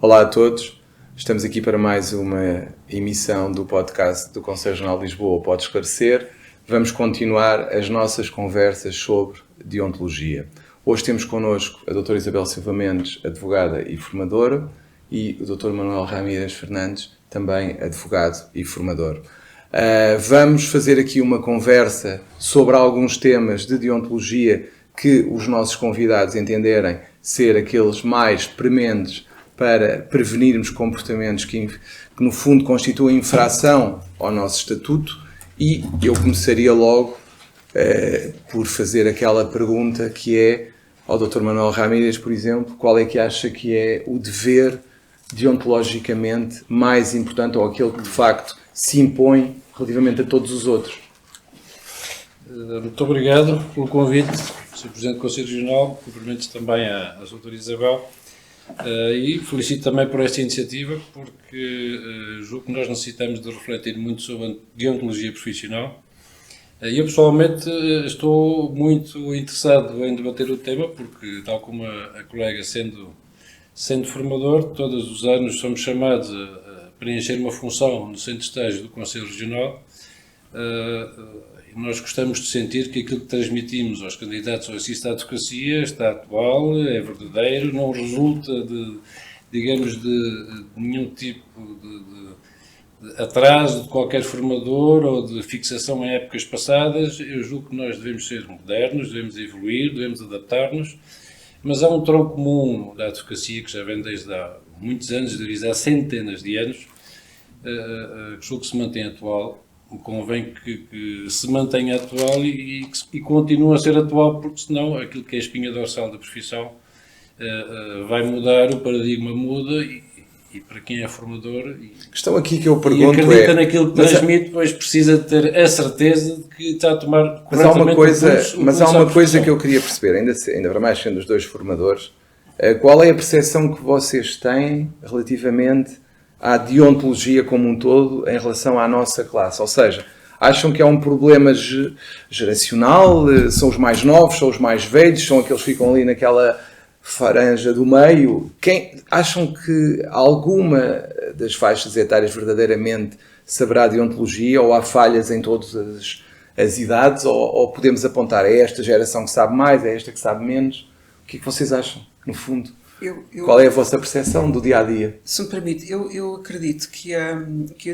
Olá a todos, estamos aqui para mais uma emissão do podcast do Conselho Regional de Lisboa Pode Esclarecer. Vamos continuar as nossas conversas sobre deontologia. Hoje temos connosco a doutora Isabel Silva Mendes, advogada e formadora, e o Dr. Manuel Ramírez Fernandes, também advogado e formador. Vamos fazer aqui uma conversa sobre alguns temas de deontologia que os nossos convidados entenderem ser aqueles mais prementes para prevenirmos comportamentos que no fundo constituem infração ao nosso estatuto, e eu começaria logo por fazer aquela pergunta que é ao Dr. Manuel Ramírez, por exemplo, qual é que acha que é o dever deontologicamente mais importante ou aquele que de facto se impõe relativamente a todos os outros? Muito obrigado pelo convite, Sr. Presidente do Conselho Regional, cumprimentos também à doutora Isabel. E felicito também por esta iniciativa, porque julgo que nós necessitamos de refletir muito sobre a deontologia profissional. Eu pessoalmente estou muito interessado em debater o tema, porque tal como a colega sendo formador, todos os anos somos chamados a preencher uma função no centro de estágio do Conselho Regional. Nós gostamos de sentir que aquilo que transmitimos aos candidatos ao exercício da advocacia está atual, é verdadeiro, não resulta de nenhum tipo de atraso de qualquer formador ou de fixação em épocas passadas. Eu julgo que nós devemos ser modernos, devemos evoluir, devemos adaptar-nos, mas há um tronco comum da advocacia que já vem desde há muitos anos, desde há centenas de anos, que julgo que se mantém atual. Convém que se mantenha atual e continue a ser atual, porque senão aquilo que é a espinha dorsal da profissão vai mudar, o paradigma muda e para quem é formador a questão aqui que eu pergunto e acredita naquilo que transmite, depois precisa ter a certeza de que está a tomar corretamente mas há uma coisa que eu queria perceber, ainda para mais sendo os dois formadores, qual é a percepção que vocês têm relativamente à deontologia como um todo em relação à nossa classe? Ou seja, acham que é um problema geracional? São os mais novos, são os mais velhos, são aqueles que ficam ali naquela franja do meio? Acham que alguma das faixas etárias verdadeiramente saberá deontologia, ou há falhas em todas as idades, ou podemos apontar a esta geração que sabe mais, a esta que sabe menos? O que é que vocês acham, no fundo? Qual é a vossa percepção do dia-a-dia? Se me permite, eu acredito que a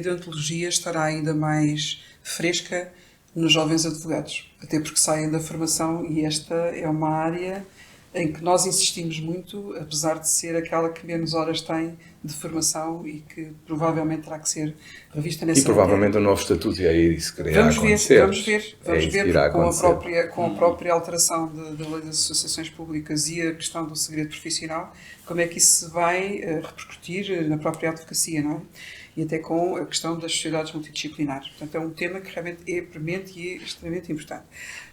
deontologia estará ainda mais fresca nos jovens advogados, até porque saem da formação, e esta é uma área em que nós insistimos muito, apesar de ser aquela que menos horas tem de formação e que provavelmente terá que ser revista nessa matéria. E provavelmente o novo estatuto é isso que irá acontecer. Vamos ver com a própria alteração da Lei das Associações Públicas e a questão do segredo profissional, como é que isso se vai repercutir na própria advocacia, não é? E até com a questão das sociedades multidisciplinares. Portanto, é um tema que realmente é premente e é extremamente importante.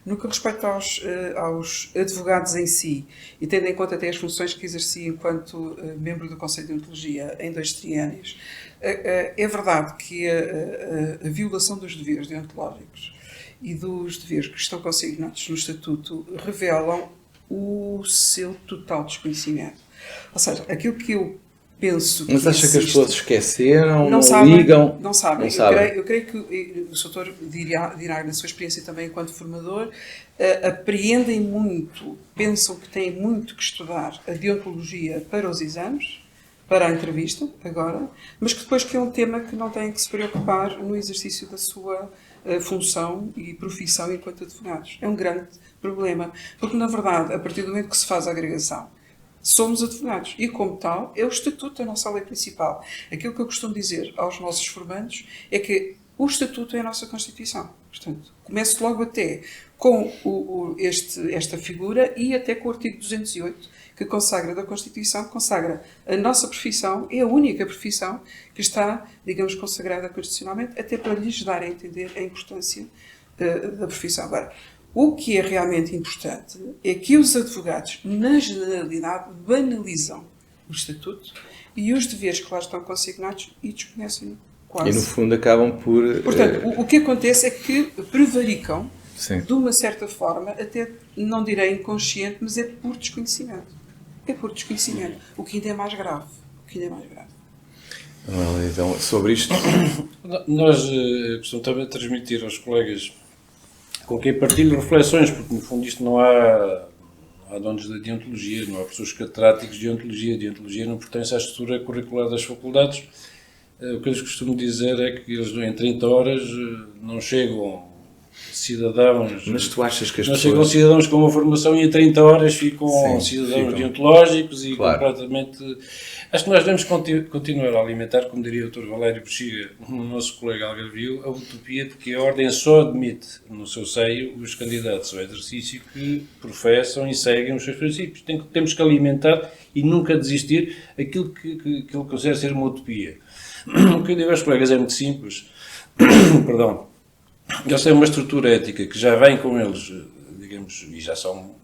No que respeita aos advogados em si, e tendo em conta até as funções que exerci enquanto membro do Conselho de Deontologia em 2 triênios, é verdade que a violação dos deveres deontológicos e dos deveres que estão consignados no Estatuto revelam o seu total desconhecimento. Ou seja, aquilo que eu penso que Mas acha que as pessoas esqueceram, não sabem, ligam? Não sabem. Eu creio que o Sr. dirá, na sua experiência também enquanto formador, apreendem muito, pensam que têm muito que estudar a deontologia para os exames, para a entrevista, agora, mas que depois que é um tema que não têm que se preocupar no exercício da sua função e profissão enquanto advogados. É um grande problema, porque na verdade, a partir do momento que se faz a agregação, somos advogados e, como tal, é o Estatuto da nossa lei principal. Aquilo que eu costumo dizer aos nossos formandos é que o Estatuto é a nossa Constituição. Portanto, começo logo até com esta figura e até com o artigo 208, que consagra da Constituição, consagra a nossa profissão, é a única profissão que está, digamos, consagrada constitucionalmente, até para lhes dar a entender a importância da profissão. Agora, o que é realmente importante é que os advogados, na generalidade, banalizam o Estatuto e os deveres que lá estão consignados e desconhecem quase. E, no fundo, acabam por... Portanto, o que acontece é que prevaricam Sim. de uma certa forma, até não direi inconsciente, mas é por desconhecimento. É por desconhecimento. O que ainda é mais grave. O que ainda é mais grave. Então, sobre isto... Nós costumamos também transmitir aos colegas com quem partilho reflexões, porque no fundo isto não há donos da deontologia, não há professores catedráticos de deontologia. Deontologia não pertence à estrutura curricular das faculdades. O que eu lhes costumo dizer é que eles em 30 horas não chegam cidadãos... Mas tu achas que as não pessoas... chegam cidadãos com uma formação e em 30 horas ficam cidadãos deontológicos e completamente... Acho que nós devemos continuar a alimentar, como diria o Dr. Valério Bexiga, o nosso colega algarvio, a utopia de que a Ordem só admite no seu seio os candidatos ao exercício que professam e seguem os seus princípios. Temos que alimentar e nunca desistir aquilo que ele considera ser uma utopia. O que eu digo aos colegas é muito simples. Perdão. Eles têm uma estrutura ética que já vem com eles, digamos, e já são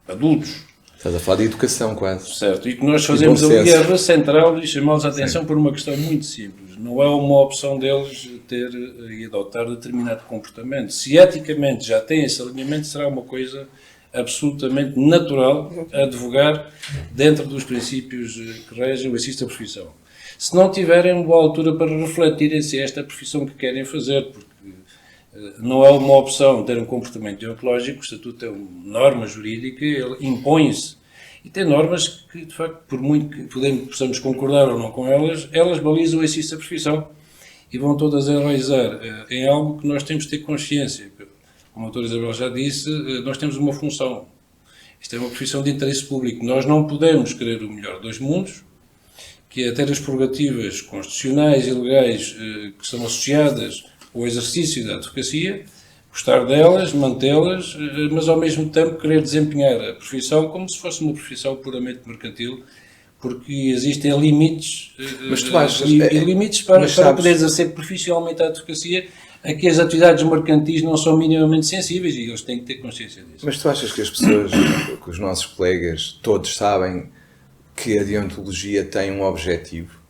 adultos. Estás a falar de educação, quase. Certo, e que nós fazemos a guerra central e chamá-los a atenção por uma questão muito simples. Não é uma opção deles ter e adotar determinado comportamento. Se eticamente já têm esse alinhamento, será uma coisa absolutamente natural advogar dentro dos princípios que regem o exercício da profissão. Se não tiverem boa altura para refletirem se é esta a profissão que querem fazer, porque não é uma opção ter um comportamento deontológico, o Estatuto é uma norma jurídica, ele impõe-se. E tem normas que, de facto, por muito que possamos concordar ou não com elas, elas balizam o exercício da profissão e vão todas enraizar em algo que nós temos de ter consciência. Como a doutora Isabel já disse, nós temos uma função. Isto é uma profissão de interesse público. Nós não podemos querer o melhor dos mundos, que é ter as prerrogativas constitucionais e legais que são associadas ao exercício da advocacia, gostar delas, mantê-las, mas ao mesmo tempo querer desempenhar a profissão como se fosse uma profissão puramente mercantil, porque existem limites, mas tu achas, limites para poder exercer profissionalmente a advocacia, a que as atividades mercantis não são minimamente sensíveis e eles têm que ter consciência disso. Mas tu achas que as pessoas, que os nossos colegas, todos sabem que a deontologia tem um objetivo?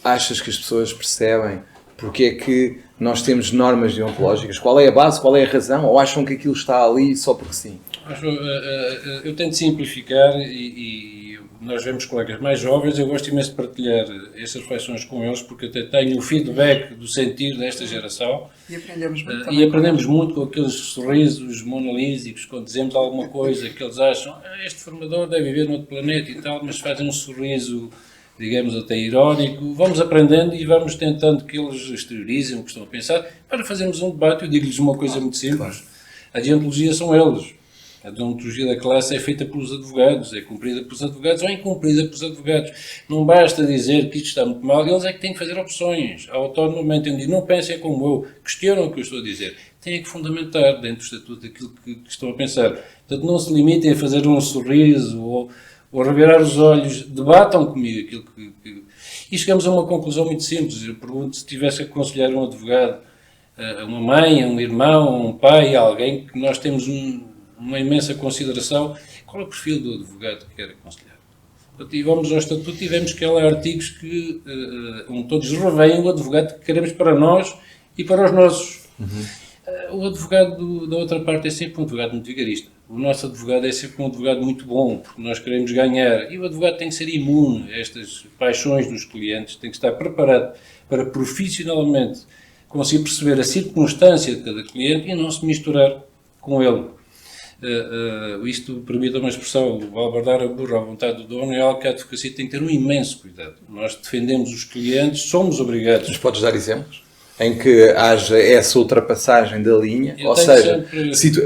Achas que as pessoas percebem porque é que nós temos normas deontológicas? Qual é a base, qual é a razão? Ou acham que aquilo está ali só porque sim? Eu tento simplificar e nós vemos colegas mais jovens, eu gosto imenso de partilhar essas reflexões com eles, porque até tenho o feedback do sentir desta geração. E aprendemos muito com aqueles sorrisos monolísicos, quando dizemos alguma coisa que eles acham, este formador deve viver noutro planeta e tal, mas fazem um sorriso, digamos, até irónico. Vamos aprendendo e vamos tentando que eles exteriorizem o que estão a pensar, para fazermos um debate. Eu digo-lhes uma coisa muito simples. A deontologia são eles. A deontologia da classe é feita pelos advogados, é cumprida pelos advogados ou incumprida pelos advogados. Não basta dizer que isto está muito mal, eles é que têm que fazer opções, autonomamente. Eu digo, não pensem como eu, questionam o que eu estou a dizer. Têm que fundamentar dentro do Estatuto aquilo que estão a pensar. Portanto, não se limitem a fazer um sorriso ou a revirar os olhos, debatam comigo aquilo que... E chegamos a uma conclusão muito simples. Eu pergunto se tivesse que aconselhar um advogado, a uma mãe, a um irmão, a um pai, a alguém que nós temos uma imensa consideração, qual é o perfil do advogado que quer aconselhar? E vamos ao Estatuto e vemos que há artigos que todos revêem o advogado que queremos para nós e para os nossos. O advogado da outra parte é sempre um advogado muito vigarista. O nosso advogado é sempre um advogado muito bom, porque nós queremos ganhar. E o advogado tem que ser imune a estas paixões dos clientes, tem que estar preparado para profissionalmente conseguir perceber a circunstância de cada cliente e não se misturar com ele. Isto permite uma expressão, o albardar a burra à vontade do dono, é algo que a advocacia tem que ter um imenso cuidado. Nós defendemos os clientes, somos obrigados. Mas podes dar exemplos? Em que haja essa ultrapassagem da linha? Ou seja,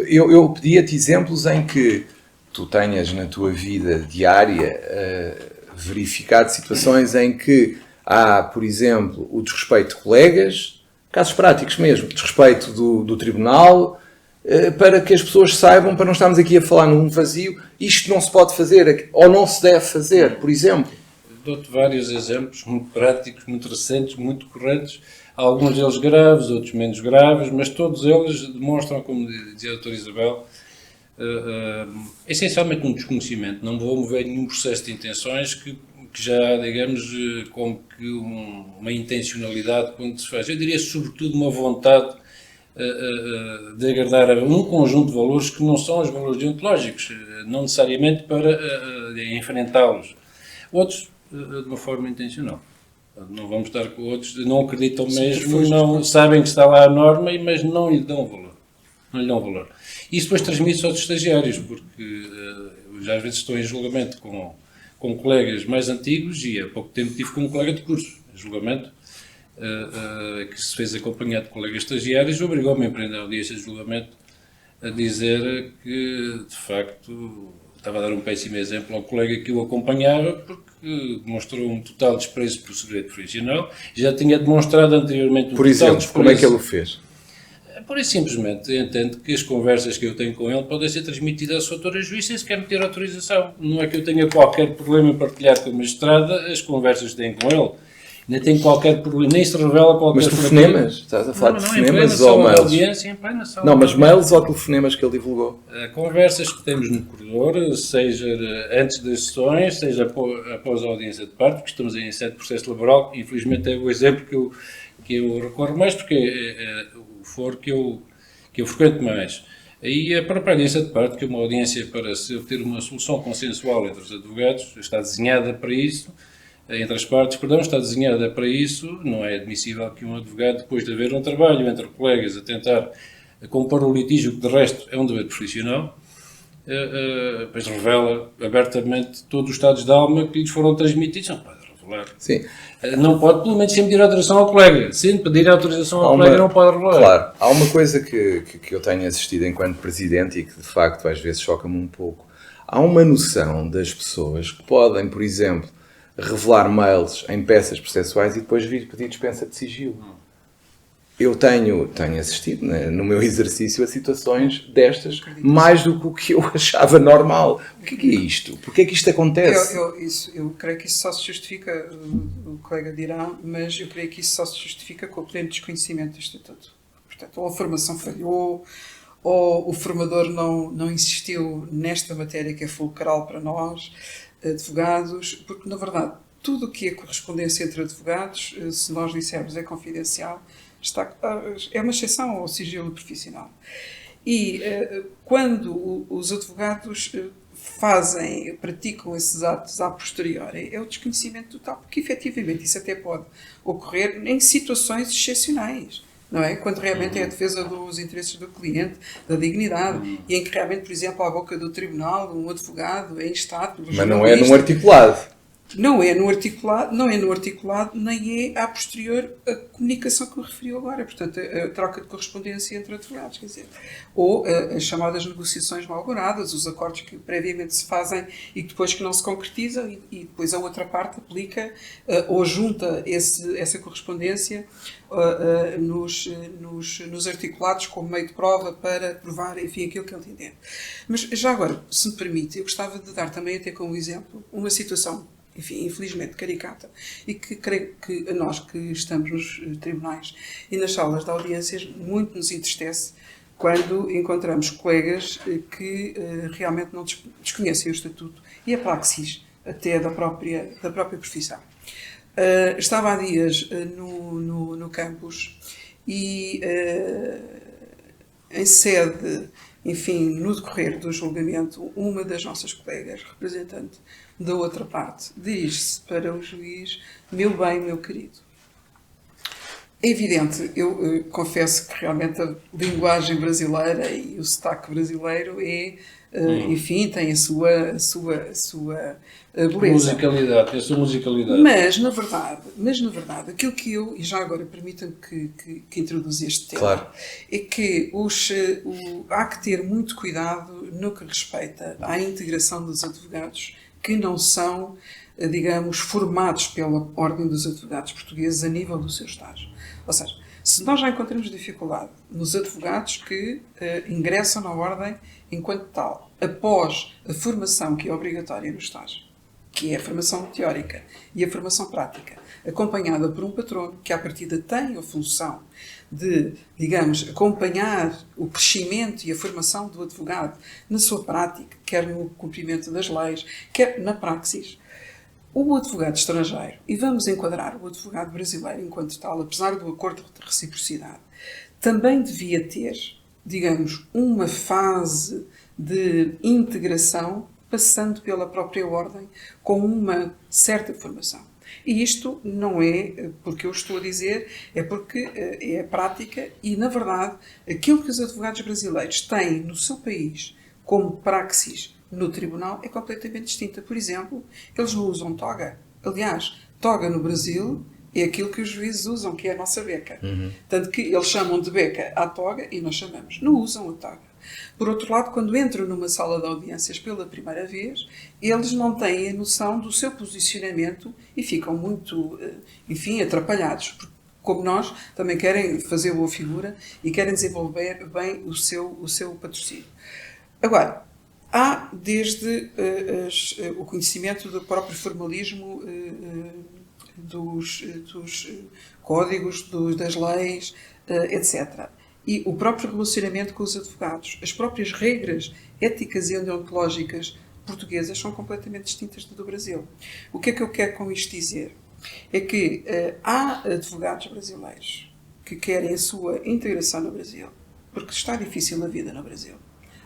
eu pedia-te exemplos em que tu tenhas na tua vida diária verificado situações em que há, por exemplo, o desrespeito de colegas, casos práticos mesmo, desrespeito do tribunal, para que as pessoas saibam, para não estarmos aqui a falar num vazio, isto não se pode fazer, ou não se deve fazer, por exemplo. Dou-te vários exemplos muito práticos, muito recentes, muito correntes, alguns deles graves, outros menos graves, mas todos eles demonstram, como dizia a doutora Isabel, essencialmente um desconhecimento. Não vou mover nenhum processo de intenções que já, digamos, como que uma intencionalidade quando se faz. Eu diria, sobretudo, uma vontade de agradar a um conjunto de valores que não são os valores deontológicos, não necessariamente para enfrentá-los. Outros, de uma forma intencional. Não vamos estar com outros, não acreditam mesmo, não sabem que está lá a norma, mas não lhe dão valor. Não lhe dão valor. Isso depois transmite-se aos estagiários, porque já às vezes estou em julgamento com colegas mais antigos e há pouco tempo tive com um colega de curso, em julgamento, que se fez acompanhado de colegas estagiários, obrigou-me a empreender a audiência de julgamento a dizer que, de facto, estava a dar um péssimo exemplo ao colega que o acompanhava, porque demonstrou um total desprezo por segredo profissional, já tinha demonstrado anteriormente um Por exemplo, como é que ele o fez? Por isso, simplesmente, entendo que as conversas que eu tenho com ele podem ser transmitidas ao Sr. Doutor Juiz sem sequer me ter autorização. Não é que eu tenha qualquer problema em partilhar com a magistrada as conversas que tenho com ele. Nem tenho qualquer problema, nem se revela qualquer problema. Mas telefonemas? Estás a falar de telefonemas ou mails? Audiência, não, mas mails ou telefonemas que ele divulgou? Conversas que temos no corredor, seja antes das sessões, seja após a audiência de parte, porque estamos em sede de processo laboral. Infelizmente é o exemplo que eu recorro mais, porque é o foro que eu frequento mais. E a própria audiência de parte, que é uma audiência para se obter uma solução consensual entre os advogados, está desenhada para isso, entre as partes, está desenhada para isso. Não é admissível que um advogado, depois de haver um trabalho entre colegas a tentar compor o litígio, que de resto é um dever profissional, depois revela abertamente todos os estados de alma que lhes foram transmitidos. Não pode revelar. Sim. Não pode, pelo menos, sem pedir autorização ao colega. Sem pedir autorização ao colega, não pode revelar. Claro. Há uma coisa que eu tenho assistido enquanto presidente e que, de facto, às vezes choca-me um pouco. Há uma noção das pessoas que podem, por exemplo, revelar mails em peças processuais e depois vir pedir dispensa de sigilo. Eu tenho assistido, né, no meu exercício, a situações destas, mais do que o que eu achava normal. O que é isto? Porquê é que isto acontece? Eu creio que isso só se justifica, o colega dirá, mas eu creio que isso só se justifica com o pleno desconhecimento do Estatuto. Portanto, ou a formação falhou, ou o formador não insistiu nesta matéria que é fulcral para nós, advogados, porque, na verdade, tudo o que é correspondência entre advogados, se nós dissermos é confidencial, é uma exceção ao sigilo profissional. E quando os advogados praticam esses atos a posteriori, é o desconhecimento total, porque efetivamente isso até pode ocorrer em situações excepcionais. Não é? Quando realmente é a defesa dos interesses do cliente, da dignidade, e em que realmente, por exemplo, à boca do tribunal, um advogado é instado pelo Mas não é num articulado. Não é no articulado, nem é a posterior a comunicação que me referiu agora. Portanto, a troca de correspondência entre advogados, quer dizer, ou as chamadas negociações mal-humoradas, os acordos que previamente se fazem e que depois que não se concretizam e depois a outra parte aplica ou junta essa correspondência nos articulados como meio de prova para provar, enfim, aquilo que ele entende. Mas já agora, se me permite, eu gostava de dar também até como exemplo uma situação, enfim, infelizmente caricata, e que creio que a nós que estamos nos tribunais e nas salas de audiências muito nos entristece quando encontramos colegas que realmente não desconhecem o Estatuto e a praxis até da própria profissão. Estava há dias no campus e em sede, enfim, no decorrer do julgamento, uma das nossas colegas, representante da outra parte, diz-se para o juiz: meu bem, meu querido. É evidente, eu confesso que realmente a linguagem brasileira e o sotaque brasileiro enfim, tem a sua beleza. Musicalidade, tem a sua musicalidade. Mas, na verdade, aquilo que eu, e já agora permitam-me que introduza este tema, claro, é que há que ter muito cuidado no que respeita à integração dos advogados que não são, digamos, formados pela Ordem dos Advogados Portugueses a nível do seu estágio. Ou seja, se nós já encontramos dificuldade nos advogados que ingressam na Ordem enquanto tal, após a formação que é obrigatória no estágio, que é a formação teórica e a formação prática, acompanhada por um patrono que, à partida, tem a função de, digamos, acompanhar o crescimento e a formação do advogado na sua prática, quer no cumprimento das leis, quer na praxis. O advogado estrangeiro, e vamos enquadrar o advogado brasileiro enquanto tal, apesar do acordo de reciprocidade, também devia ter, digamos, uma fase de integração passando pela própria ordem com uma certa formação. E isto não é porque eu estou a dizer, é porque é a prática e, na verdade, aquilo que os advogados brasileiros têm no seu país como praxis no tribunal é completamente distinta. Por exemplo, eles não usam toga. Aliás, toga no Brasil é aquilo que os juízes usam, que é a nossa beca. Tanto que eles chamam de beca à toga e nós chamamos. Não usam a toga. Por outro lado, quando entram numa sala de audiências pela primeira vez, eles não têm a noção do seu posicionamento e ficam muito, enfim, atrapalhados. Porque, como nós, também querem fazer boa figura e querem desenvolver bem o seu patrocínio. Agora, há desde o conhecimento do próprio formalismo dos códigos, das leis, etc. E o próprio relacionamento com os advogados. As próprias regras éticas e ontológicas portuguesas são completamente distintas do Brasil. O que é que eu quero com isto dizer? É que há advogados brasileiros que querem a sua integração no Brasil, porque está difícil a vida no Brasil.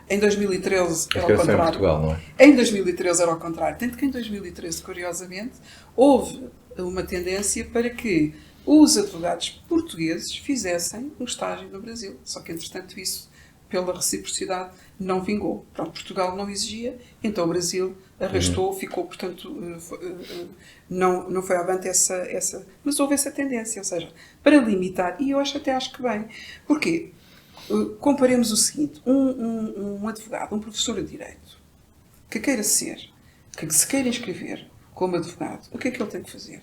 Em 2013 era ao contrário. Em Portugal, não é? Em 2013 era ao contrário. Tanto que em 2013, curiosamente, houve uma tendência para que os advogados portugueses fizessem um estágio no Brasil. Só que, entretanto, isso, pela reciprocidade, não vingou. Pronto, Portugal não exigia, então o Brasil arrastou, ficou, portanto, não foi avante essa... Mas houve essa tendência, ou seja, para limitar, e eu acho que bem. Porquê? Comparemos o seguinte, um advogado, um professor de Direito, que queira ser, que se queira inscrever como advogado, o que é que ele tem que fazer?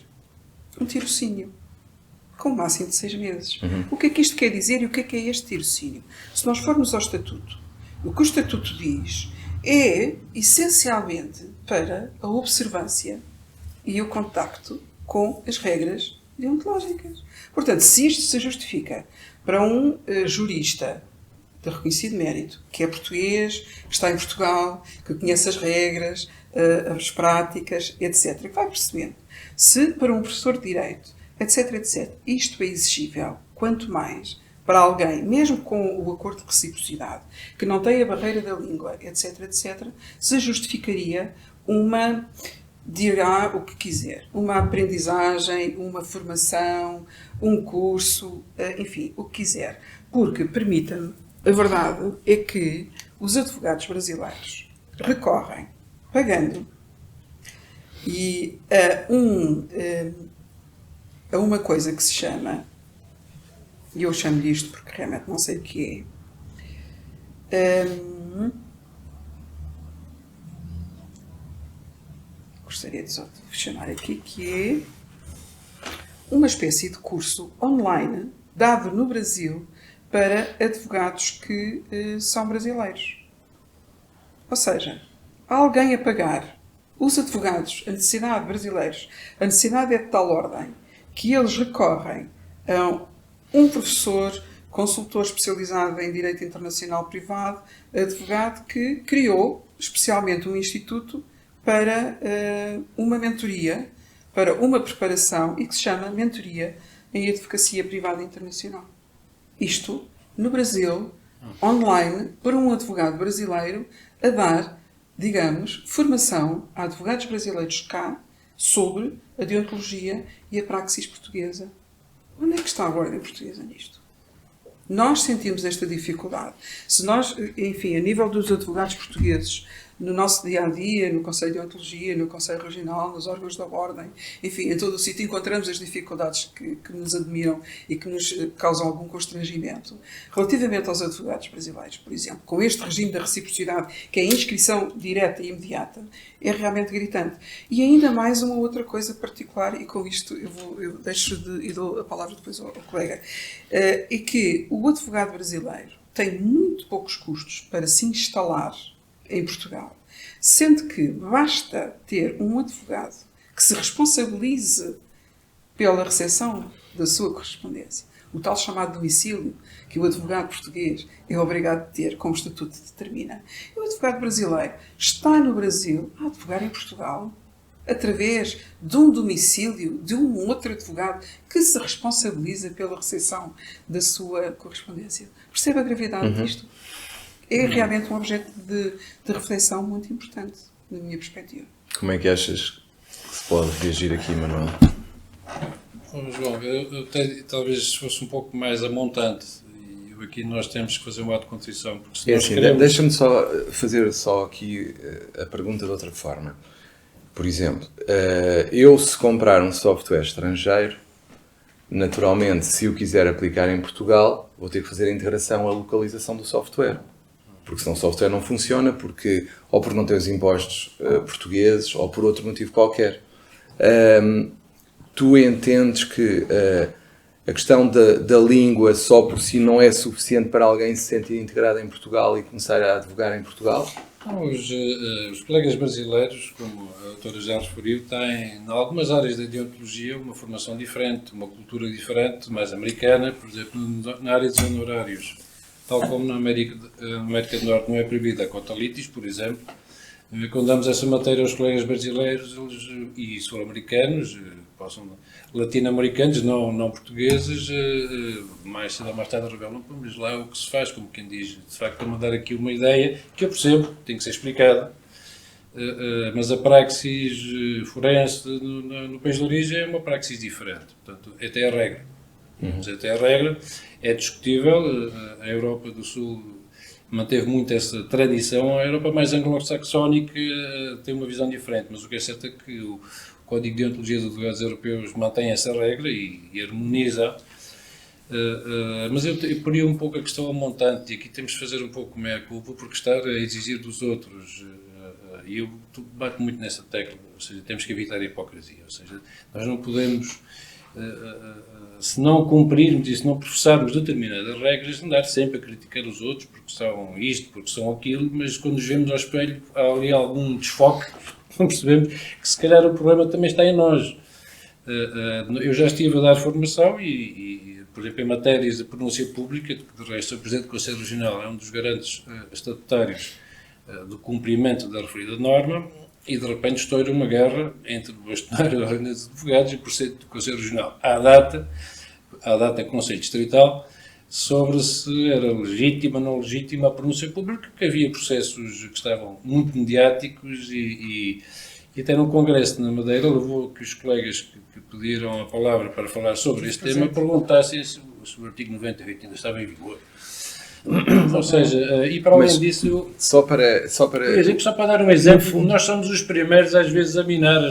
Um tirocínio, com um máximo de 6 meses. O que é que isto quer dizer e o que é este tirocínio? Se nós formos ao Estatuto, o que o Estatuto diz é, essencialmente, para a observância e o contacto com as regras deontológicas. Portanto, se isto se justifica para um jurista de reconhecido mérito, que é português, que está em Portugal, que conhece as regras, as práticas, etc., que vai percebendo. Se para um professor de Direito, etc., etc., isto é exigível, quanto mais para alguém, mesmo com o acordo de reciprocidade, que não tem a barreira da língua, etc., etc., se justificaria dirá o que quiser, uma aprendizagem, uma formação, um curso, enfim, o que quiser. Porque, permita-me, a verdade é que os advogados brasileiros recorrem, pagando, e a uma coisa que se chama, e eu chamo-lhe isto porque realmente não sei o que é, gostaria de só chamar aqui, que é uma espécie de curso online dado no Brasil para advogados que são brasileiros. Ou seja, há alguém a pagar os advogados, a necessidade brasileiros, a necessidade é de tal ordem que eles recorrem a um professor, consultor especializado em Direito Internacional Privado, advogado que criou especialmente um instituto para uma mentoria, para uma preparação, e que se chama Mentoria em Advocacia Privada Internacional. Isto, no Brasil, online, para um advogado brasileiro, a dar, digamos, formação a advogados brasileiros cá sobre a deontologia e a praxis portuguesa. Onde é que está a ordem portuguesa nisto? Nós sentimos esta dificuldade. Se nós, enfim, a nível dos advogados portugueses, no nosso dia-a-dia, no Conselho de Deontologia, no Conselho Regional, nos órgãos da Ordem, enfim, em todo o sítio encontramos as dificuldades que nos admiram e que nos causam algum constrangimento. Relativamente aos advogados brasileiros, por exemplo, com este regime da reciprocidade, que é a inscrição direta e imediata, é realmente gritante. E ainda mais uma outra coisa particular, e com isto eu deixo e dou a palavra depois ao colega, é que o advogado brasileiro tem muito poucos custos para se instalar em Portugal, sendo que basta ter um advogado que se responsabilize pela recepção da sua correspondência, o tal chamado domicílio, que o advogado português é obrigado a ter, como o Estatuto determina. E o advogado brasileiro está no Brasil a advogar em Portugal, através de um domicílio de um outro advogado que se responsabiliza pela recepção da sua correspondência. Percebe a gravidade disto? É realmente um objeto de reflexão muito importante, na minha perspectiva. Como é que achas que se pode reagir aqui, Manuel? João, eu talvez fosse um pouco mais amontante. E aqui nós temos que fazer um ato de contrição. Porque se assim, deixa-me só fazer aqui a pergunta de outra forma. Por exemplo, eu se comprar um software estrangeiro, naturalmente, se o quiser aplicar em Portugal, vou ter que fazer a integração, a localização do software. Porque senão o software não funciona, ou por não ter os impostos portugueses, ou por outro motivo qualquer. Tu entendes que a questão da língua só por si não é suficiente para alguém se sentir integrado em Portugal e começar a advogar em Portugal? Os colegas brasileiros, como a doutora já referiu, têm, em algumas áreas da deontologia, uma formação diferente, uma cultura diferente, mais americana. Por exemplo, na área dos honorários, tal como na América do Norte não é proibida a cota litis, por exemplo, quando damos essa matéria aos colegas brasileiros e sul-americanos, latino-americanos, não portugueses, mais cedo ou mais tarde revelam, mas lá é o que se faz, como quem diz, de facto, a dar aqui uma ideia que eu percebo, tem que ser explicada, mas a praxis forense no país de origem é uma praxis diferente, portanto, até a regra. Mas até a regra é discutível, a Europa do Sul manteve muito essa tradição, a Europa mais anglo-saxónica tem uma visão diferente, mas o que é certo é que o Código de Deontologia dos Advogados Europeus mantém essa regra e harmoniza, mas eu poria um pouco a questão ao montante, e aqui temos de fazer um pouco meia-culpa porque estar a exigir dos outros, e eu bato muito nessa tecla, ou seja, temos que evitar a hipocrisia, ou seja, nós não podemos, se não cumprirmos e se não professarmos determinadas regras, andar sempre a criticar os outros porque são isto, porque são aquilo, mas quando nos vemos ao espelho há ali algum desfoque, não percebemos que se calhar o problema também está em nós. Eu já estive a dar formação e por exemplo, em matérias de pronúncia pública, que de resto o Presidente do Conselho Regional é um dos garantes estatutários do cumprimento da referida norma, e de repente estoura uma guerra entre o bastonário da Ordem dos Advogados e o Presidente do Conselho Regional. À data Conselho Distrital, sobre se era legítima ou não legítima a pronúncia pública, que havia processos que estavam muito mediáticos e até no Congresso na Madeira levou que os colegas que pediram a palavra para falar sobre este tema perguntassem se o artigo 98 ainda estava em vigor. Ou seja, e para além disso... Só para dar um exemplo, nós somos os primeiros às vezes a minar,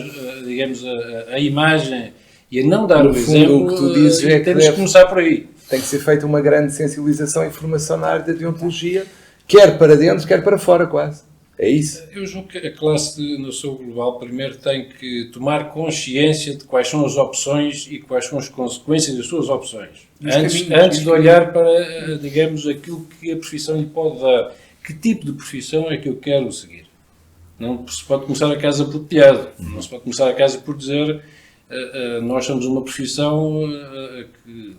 digamos, a imagem e a não dar o exemplo, o que tu dizes é que temos que começar por aí. Tem que ser feita uma grande sensibilização e formação na área da deontologia, quer para dentro, quer para fora, quase. É isso? Eu julgo que a classe no seu global primeiro tem que tomar consciência de quais são as opções e quais são as consequências das suas opções. Antes de olhar para, digamos, aquilo que a profissão lhe pode dar. Que tipo de profissão é que eu quero seguir? Não se pode começar a casa por piada. Não se pode começar a casa por dizer nós somos uma profissão que...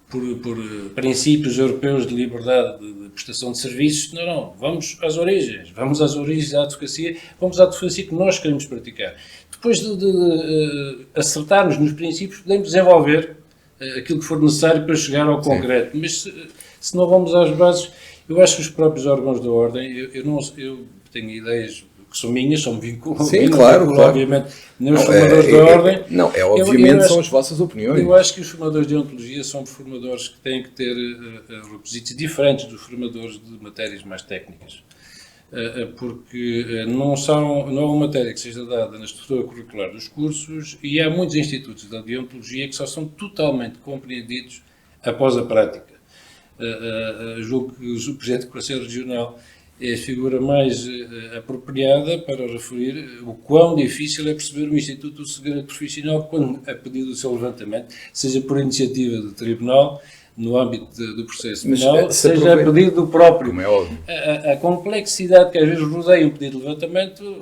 Por princípios europeus de liberdade de prestação de serviços, não, vamos às origens da advocacia, vamos à advocacia que nós queremos praticar. Depois de acertarmos nos princípios, podemos desenvolver aquilo que for necessário para chegar ao concreto, mas se não vamos às bases, eu acho que os próprios órgãos da ordem, eu tenho ideias que são minhas, são vinculantes. Sim, claro. Obviamente, nem os formadores da ordem. Obviamente são as vossas opiniões. Eu acho que os formadores de deontologia são formadores que têm que ter requisitos diferentes dos formadores de matérias mais técnicas. Porque não é uma matéria que seja dada na estrutura curricular dos cursos e há muitos institutos da deontologia que só são totalmente compreendidos após a prática. Julgo que o Presidente do Conselho Regional é a figura mais apropriada para referir o quão difícil é perceber o Instituto do Segredo Profissional quando é pedido o seu levantamento, seja por iniciativa do Tribunal, no âmbito do processo penal, seja a pedido do próprio. Como é óbvio. A complexidade que às vezes rodeia o pedido de levantamento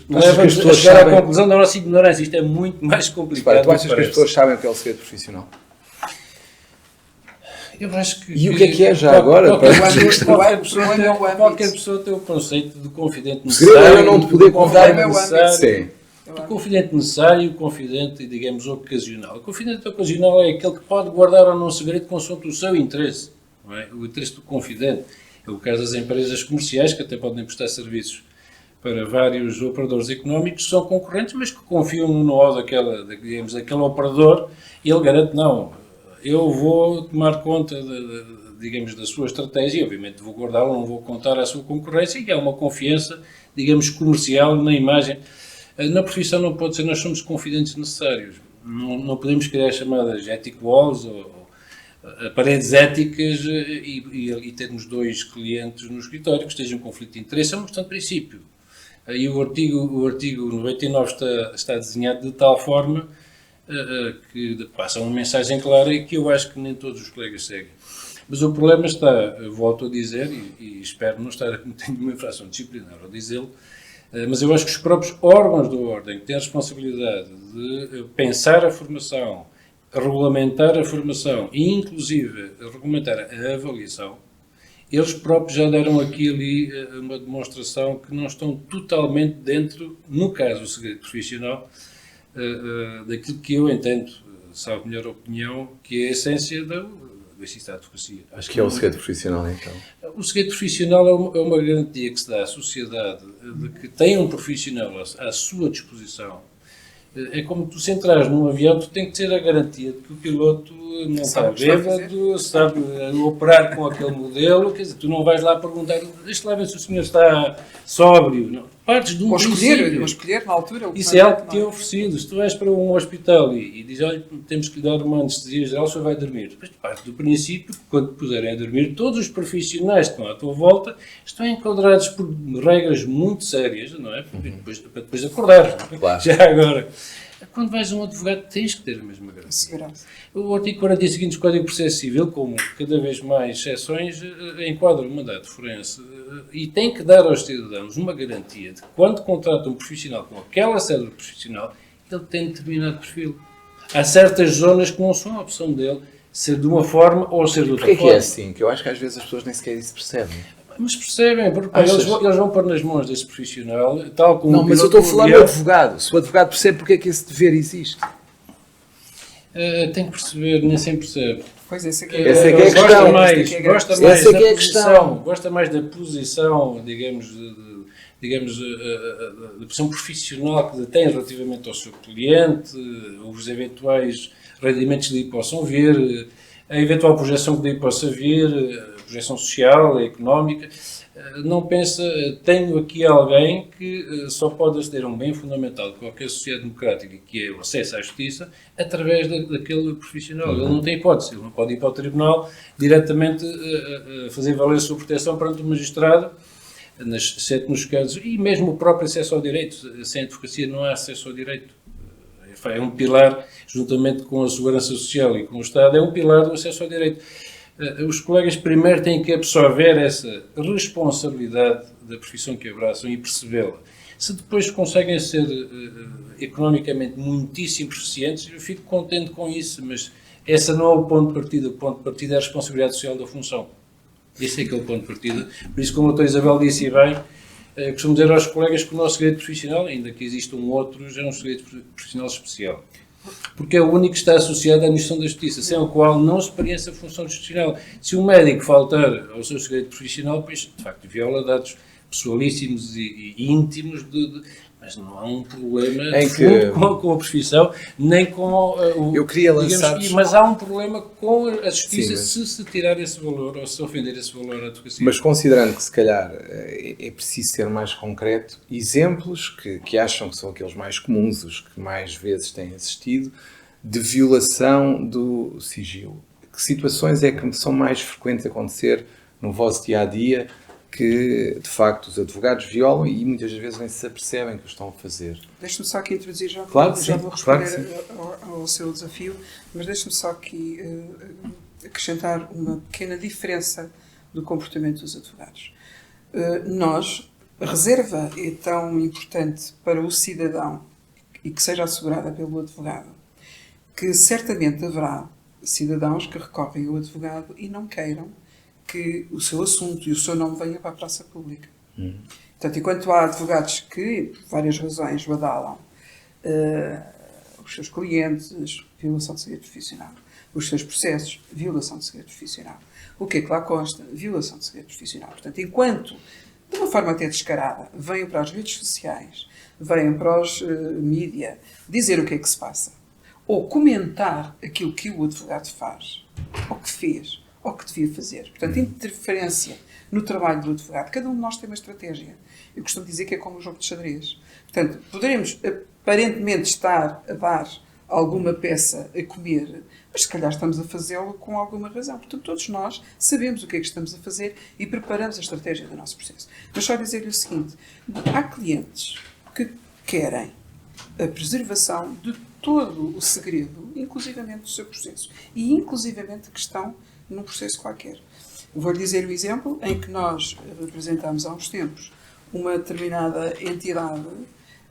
leva-nos a chegar à conclusão da nossa ignorância. Isto é muito mais complicado. Tu achas que as pessoas sabem o que é o segredo profissional? Eu acho que... E o que é já agora? Qualquer pessoa tem o conceito de confidente necessário. O segredo necessário. é não te poder contar. Sim. O confidente necessário e o confidente, digamos, ocasional. O confidente ocasional é aquele que pode guardar ou não segredo consoante o seu interesse. Não é? O interesse do confidente. É o caso das empresas comerciais, que até podem prestar serviços para vários operadores económicos que são concorrentes, mas que confiam no know-how daquele operador, e ele garante, não, eu vou tomar conta, digamos, da sua estratégia, e obviamente vou guardá-la, não vou contar à sua concorrência, e há uma confiança, digamos, comercial na imagem. Na profissão não pode ser, nós somos confidentes necessários. Não podemos criar chamadas ethic walls ou paredes éticas e termos 2 clientes no escritório que estejam em conflito de interesse. É uma questão de princípio. E o artigo 99 está desenhado de tal forma que passa uma mensagem clara e que eu acho que nem todos os colegas seguem. Mas o problema está, volto a dizer, e espero não estar a cometer nenhuma infração disciplinar ao dizê-lo, mas eu acho que os próprios órgãos da Ordem que têm a responsabilidade de pensar a formação, regulamentar a formação e, inclusive, regulamentar a avaliação, eles próprios já deram aqui ali uma demonstração que não estão totalmente dentro, no caso do segredo profissional, daquilo que eu entendo, salvo melhor opinião, que é a essência da exercício da advocacia. Acho que é o segredo profissional, então. O segredo profissional é uma garantia que se dá à sociedade de que tem um profissional à sua disposição. É como tu, se entrares num avião, tu tens que ter a garantia de que o piloto não está bêbado, sabe operar com aquele modelo. Quer dizer, tu não vais lá perguntar, deixa lá ver se o senhor está sóbrio. Não. Partes de um princípio. Ou escolher na altura. Isso é algo que te é oferecido. Se tu vais para um hospital e dizes, olha, temos que lhe dar uma anestesia geral, o senhor vai dormir. Depois tu partes do princípio que, quando te puserem a dormir, todos os profissionais que estão à tua volta estão enquadrados por regras muito sérias, não é? Para depois acordar. Claro. Já agora. Quando vais a um advogado, tens que ter a mesma garantia. O artigo 45 do Código de Processo Civil, como cada vez mais exceções, enquadra o mandato forense e tem que dar aos cidadãos uma garantia de que, quando contrata um profissional com aquela cédula profissional, ele tem determinado perfil. Há certas zonas que não são a opção dele ser de uma forma ou ser de outra forma. Porquê que é assim? Que eu acho que às vezes as pessoas nem sequer isso percebem. Mas percebem, porque eles vão pôr nas mãos desse profissional, tal como... Não, mas eu estou a falar do advogado. Se o advogado percebe porque é que esse dever existe. Tem que perceber, nem sempre percebe. Pois essa é a questão. Gosta mais da posição, digamos, da posição profissional que tem relativamente ao seu cliente, os eventuais rendimentos que daí possam vir, a eventual projeção que daí possa vir, a projeção social, económica. Não pensa, tenho aqui alguém que só pode aceder a um bem fundamental de qualquer sociedade democrática, que é o acesso à justiça, através daquele profissional. Ele não tem hipótese, ele não pode ir para o tribunal diretamente fazer valer a sua proteção perante o magistrado, exceto nos casos, e mesmo o próprio acesso ao direito. Sem advocacia não há acesso ao direito. É um pilar, juntamente com a segurança social e com o Estado, é um pilar do acesso ao direito. Os colegas primeiro têm que absorver essa responsabilidade da profissão que abraçam e percebê-la. Se depois conseguem ser economicamente muitíssimo eficientes, eu fico contente com isso, mas esse não é o ponto de partida. O ponto de partida é a responsabilidade social da função. Esse é aquele ponto de partida. Por isso, como a doutora Isabel disse bem, costumo dizer aos colegas que o nosso segredo profissional, ainda que existam outros, é um segredo profissional especial. Porque é o único que está associado à administração da justiça, sem o qual não se preenche a função justicional. Se um médico faltar ao seu segredo profissional, pois, de facto, viola dados pessoalíssimos e íntimos, mas não há um problema de fundo com a profissão, nem com o... Eu queria lançar... Mas há um problema com a justiça. Sim, se tirar esse valor, ou se ofender esse valor à advocacia. Mas considerando que, se calhar, é preciso ser mais concreto, exemplos que acham que são aqueles mais comuns, os que mais vezes têm assistido, de violação do sigilo. Que situações é que são mais frequentes acontecer no vosso dia-a-dia que, de facto, os advogados violam e muitas vezes nem se apercebem que o estão a fazer? Deixe-me só aqui introduzir, já vou responder ao seu desafio, mas deixe-me só aqui acrescentar uma pequena diferença do comportamento dos advogados. A reserva é tão importante para o cidadão e que seja assegurada pelo advogado, que certamente haverá cidadãos que recorrem ao advogado e não queiram que o seu assunto e o seu nome venha para a praça pública. Portanto, enquanto há advogados que, por várias razões, badalam os seus clientes, violação de segredo profissional, os seus processos, violação de segredo profissional, o que é que lá consta? Violação de segredo profissional. Portanto, enquanto, de uma forma até descarada, venham para as redes sociais, venham para os mídia dizer o que é que se passa, ou comentar aquilo que o advogado faz, ou que fez, ou que devia fazer. Portanto, interferência no trabalho do advogado. Cada um de nós tem uma estratégia. Eu costumo dizer que é como um jogo de xadrez. Portanto, poderemos aparentemente estar a dar alguma peça a comer, mas se calhar estamos a fazê-lo com alguma razão. Portanto, todos nós sabemos o que é que estamos a fazer e preparamos a estratégia do nosso processo. Mas só dizer-lhe o seguinte, há clientes que querem a preservação de todo o segredo, inclusivamente do seu processo, e inclusivamente que estão num processo qualquer. Vou-lhe dizer o exemplo em que nós representámos há uns tempos uma determinada entidade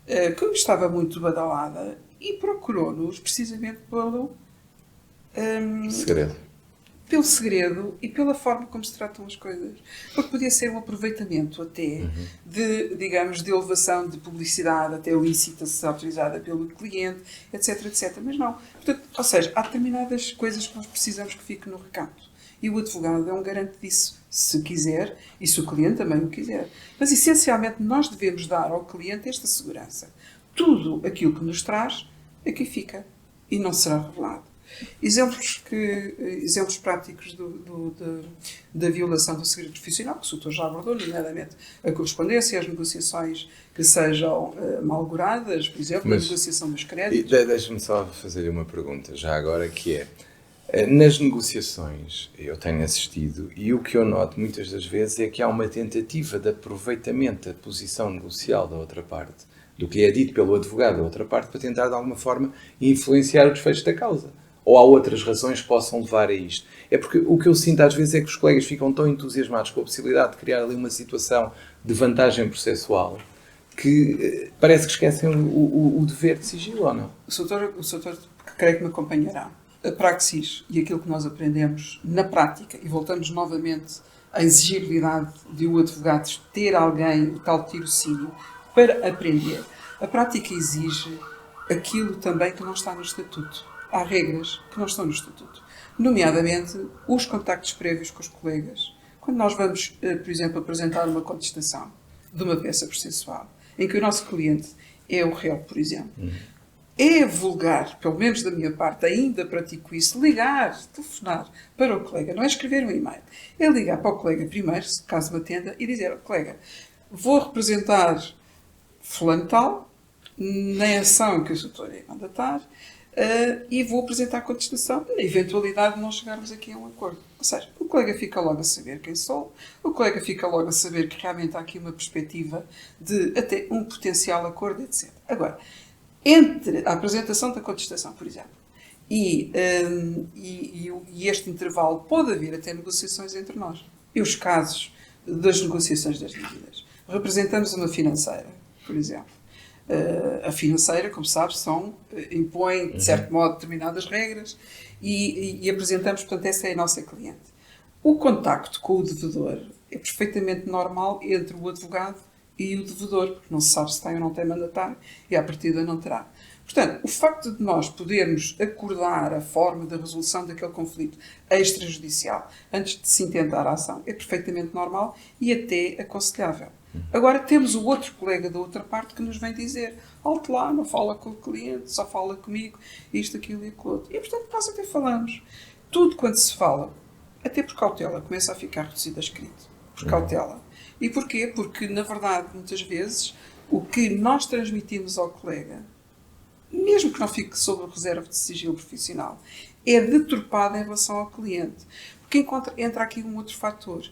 que estava muito badalada e procurou-nos precisamente pelo segredo e pela forma como se tratam as coisas. Porque podia ser um aproveitamento até de, digamos, de elevação de publicidade, até licitação autorizada pelo cliente, etc, etc. Mas não. Portanto, ou seja, há determinadas coisas que nós precisamos que fiquem no recanto. E o advogado é um garante disso, se quiser, e se o cliente também o quiser. Mas, essencialmente, nós devemos dar ao cliente esta segurança. Tudo aquilo que nos traz, aqui fica e não será revelado. Exemplos práticos da violação do segredo profissional, que o doutor já abordou, nomeadamente a correspondência, as negociações que sejam malgoradas, por exemplo, a negociação dos créditos. Deixa-me só fazer uma pergunta, já agora, que é, nas negociações eu tenho assistido e o que eu noto muitas das vezes é que há uma tentativa de aproveitamento da posição negocial da outra parte, do que é dito pelo advogado da outra parte, para tentar de alguma forma influenciar o desfecho da causa. Ou há outras razões que possam levar a isto. É porque o que eu sinto às vezes é que os colegas ficam tão entusiasmados com a possibilidade de criar ali uma situação de vantagem processual que parece que esquecem o dever de sigilo, ou não? O doutor creio que me acompanhará. A praxis e aquilo que nós aprendemos na prática, e voltamos novamente à exigibilidade de o advogado ter alguém, o tal tirocínio, para aprender. A prática exige aquilo também que não está no Estatuto. Há regras que não estão no Estatuto. Nomeadamente, os contactos prévios com os colegas. Quando nós vamos, por exemplo, apresentar uma contestação de uma peça processual, em que o nosso cliente é o réu, por exemplo, é vulgar, pelo menos da minha parte, ainda pratico isso, ligar, telefonar para o colega, não é escrever um e-mail, é ligar para o colega primeiro, caso me atenda, e dizer ao colega, vou representar fulano tal, na ação que o doutor é mandatar, e vou apresentar a contestação, na eventualidade de não chegarmos aqui a um acordo. Ou seja, o colega fica logo a saber quem sou, o colega fica logo a saber que realmente há aqui uma perspectiva de até um potencial acordo, etc. Agora, entre a apresentação da contestação, por exemplo, e este intervalo, pode haver até negociações entre nós. E os casos das negociações das dívidas. Representamos uma financeira, por exemplo. A financeira, como sabes, impõe, de certo modo, determinadas regras e apresentamos, portanto, essa é a nossa cliente. O contacto com o devedor é perfeitamente normal entre o advogado e o devedor, porque não se sabe se tem ou não tem mandatário e, à partida, não terá. Portanto, o facto de nós podermos acordar a forma da resolução daquele conflito extrajudicial antes de se intentar a ação é perfeitamente normal e até aconselhável. Agora temos o outro colega da outra parte que nos vem dizer alto lá, não fala com o cliente, só fala comigo, isto, aquilo e aquilo outro. E, portanto, nós até falamos. Tudo quando se fala, até por cautela, começa a ficar reduzido a escrito. Por cautela. E porquê? Porque, na verdade, muitas vezes, o que nós transmitimos ao colega, mesmo que não fique sob reserva de sigilo profissional, é deturpado em relação ao cliente. Porque entra aqui um outro fator.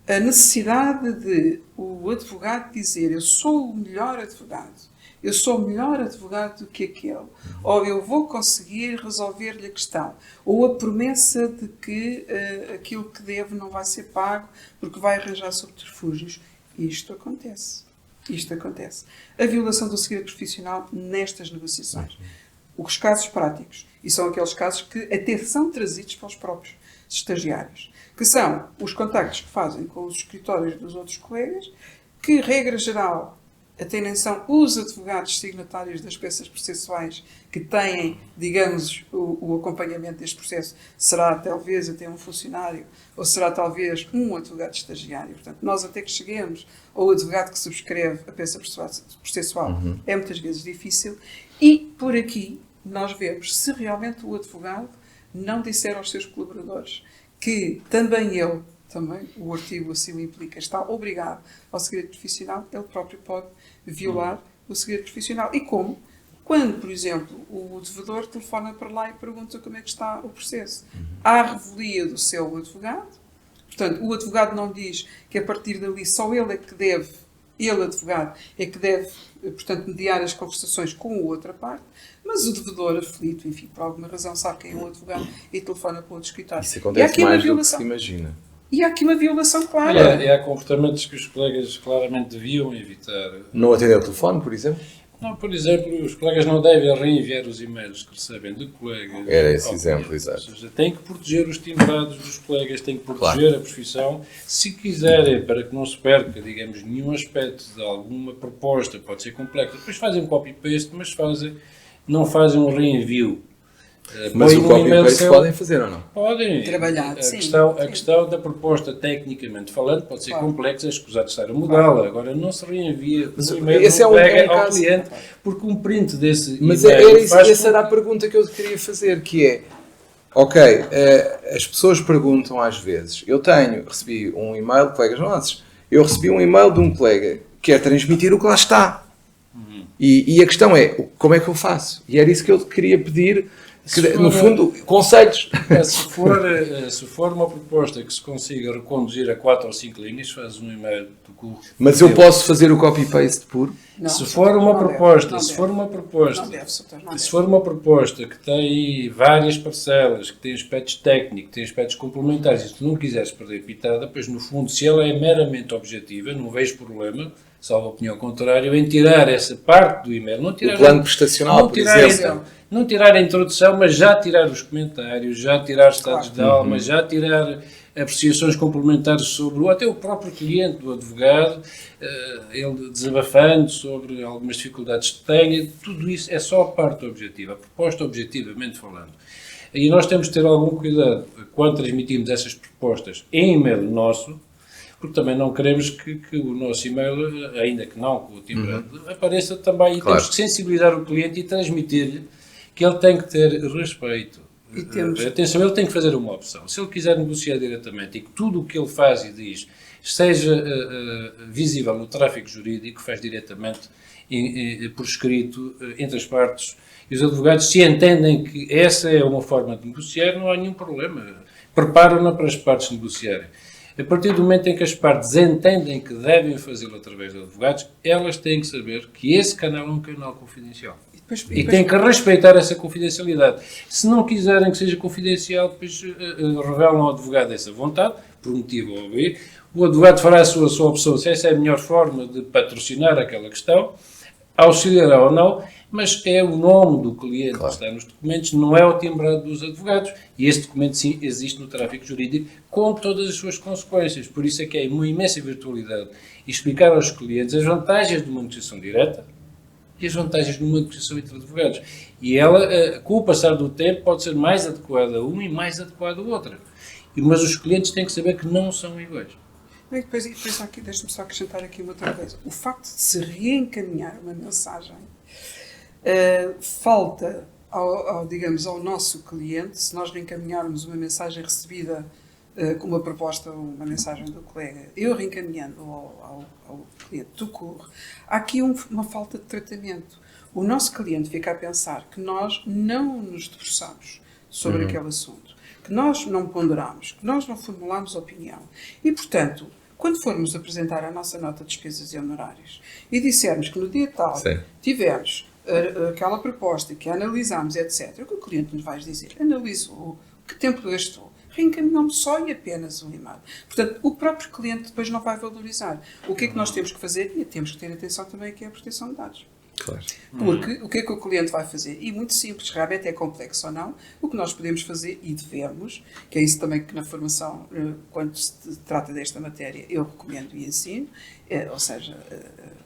A necessidade de o advogado dizer eu sou o melhor advogado, eu sou o melhor advogado do que aquele, ou eu vou conseguir resolver-lhe a questão, ou a promessa de que aquilo que deve não vai ser pago porque vai arranjar subterfúgios. Isto acontece. A violação do segredo profissional nestas negociações. os casos práticos. E são aqueles casos que até são trazidos pelos próprios estagiários. Que são os contactos que fazem com os escritórios dos outros colegas, que, regra geral, são os advogados signatários das peças processuais que têm, digamos, o acompanhamento deste processo. Será talvez até um funcionário ou será talvez um advogado estagiário. Portanto, nós até que cheguemos ao advogado que subscreve a peça processual é muitas vezes difícil. E, por aqui, nós vemos se realmente o advogado não disser aos seus colaboradores que também o artigo assim o implica, está obrigado ao segredo profissional, ele próprio pode violar o segredo profissional. E como? Quando, por exemplo, o devedor telefona para lá e pergunta como é que está o processo. Há revelia do seu advogado, portanto, o advogado não diz que a partir dali só ele é que deve, advogado, é que deve, portanto, mediar as conversações com a outra parte, mas o devedor aflito, enfim, por alguma razão sabe quem é o advogado e telefona para outro escritório. Isso acontece mais do que se imagina. E há aqui uma violação clara. Há comportamentos que os colegas claramente deviam evitar. Não atender o telefone, por exemplo? Não, por exemplo, os colegas não devem reenviar os e-mails que recebem de colegas. Era esse exemplo, exato. Ou seja, têm que proteger os timbrados dos colegas, têm que proteger a profissão. Se quiserem, para que não se perca, digamos, nenhum aspecto de alguma proposta, pode ser complexa, depois fazem um copy-paste, mas não fazem um reenvio. Mas o copy-paste podem fazer ou não? Podem. Trabalhar, A questão da proposta, tecnicamente falando, pode ser complexa, é escusado de estar a mudá-la. Agora, não se reenvia o e-mail ao cliente, porque um print desse mas e-mail essa era a pergunta que eu queria fazer, que é, ok, as pessoas perguntam às vezes, recebi um e-mail de colegas nossos, eu recebi um e-mail de um colega que quer transmitir o que lá está. E a questão é, como é que eu faço? E era isso que eu queria pedir, no fundo, conselhos. Se for uma proposta que se consiga reconduzir a 4 ou 5 linhas, faz um e-mail do curso. Mas eu posso fazer o copy-paste puro? Não, se for uma proposta que tem várias parcelas, que tem aspectos técnicos, que tem aspectos complementares, e se tu não quiseres perder pitada, pois no fundo, se ela é meramente objetiva, não vejo problema, salvo a opinião contrária, em tirar essa parte do e-mail, não tirar o plano prestacional, por exemplo. Não tirar a introdução, mas já tirar os comentários, já tirar estados de alma, já tirar apreciações complementares sobre, ou até o próprio cliente do advogado, ele desabafando sobre algumas dificuldades que tenha, tudo isso é só a parte objetiva, a proposta objetivamente falando. E nós temos de ter algum cuidado quando transmitimos essas propostas em e-mail nosso, porque também não queremos que o nosso e-mail, ainda que não com o timbrado, apareça também, e temos que sensibilizar o cliente e transmitir-lhe que ele tem que ter respeito. Atenção, ele tem que fazer uma opção. Se ele quiser negociar diretamente e que tudo o que ele faz e diz seja visível no tráfico jurídico, faz diretamente por escrito entre as partes, e os advogados, se entendem que essa é uma forma de negociar, não há nenhum problema. Preparam-na para as partes negociarem. A partir do momento em que as partes entendem que devem fazê-lo através de advogados, elas têm que saber que esse canal é um canal confidencial. E têm que respeitar essa confidencialidade. Se não quiserem que seja confidencial, depois revelam ao advogado essa vontade, por um motivo ou B. O advogado fará a sua opção, se essa é a melhor forma de patrocinar aquela questão, auxiliará ou não, mas é o nome do cliente que está nos documentos, não é o timbrado dos advogados. E esse documento, sim, existe no tráfico jurídico, com todas as suas consequências. Por isso é que é uma imensa virtualidade explicar aos clientes as vantagens de uma negociação direta e as vantagens de uma negociação entre advogados. E ela, com o passar do tempo, pode ser mais adequada a uma e mais adequada a outra. Mas os clientes têm que saber que não são iguais. E depois aqui, deixa-me só acrescentar aqui uma outra coisa. O facto de se reencaminhar uma mensagem falta ao nosso cliente, se nós reencaminharmos uma mensagem recebida com uma proposta ou uma mensagem do colega, eu reencaminhando ao cliente do CUR, há aqui uma falta de tratamento. O nosso cliente fica a pensar que nós não nos debruçamos sobre aquele assunto, que nós não ponderamos, que nós não formulamos opinião. E, portanto, quando formos apresentar a nossa nota de despesas e honorários e dissermos que no dia tal tivemos aquela proposta que analisámos, etc., o que o cliente nos vai dizer? Analisou, que tempo gastou? Reencaminhou-me só e apenas um e-mail. Portanto, o próprio cliente depois não vai valorizar. O que é que nós temos que fazer? E temos que ter atenção também aqui à proteção de dados. Claro. Porque o que é que o cliente vai fazer? E muito simples, realmente é complexo ou não, o que nós podemos fazer e devemos, que é isso também que na formação, quando se trata desta matéria, eu recomendo e ensino, ou seja,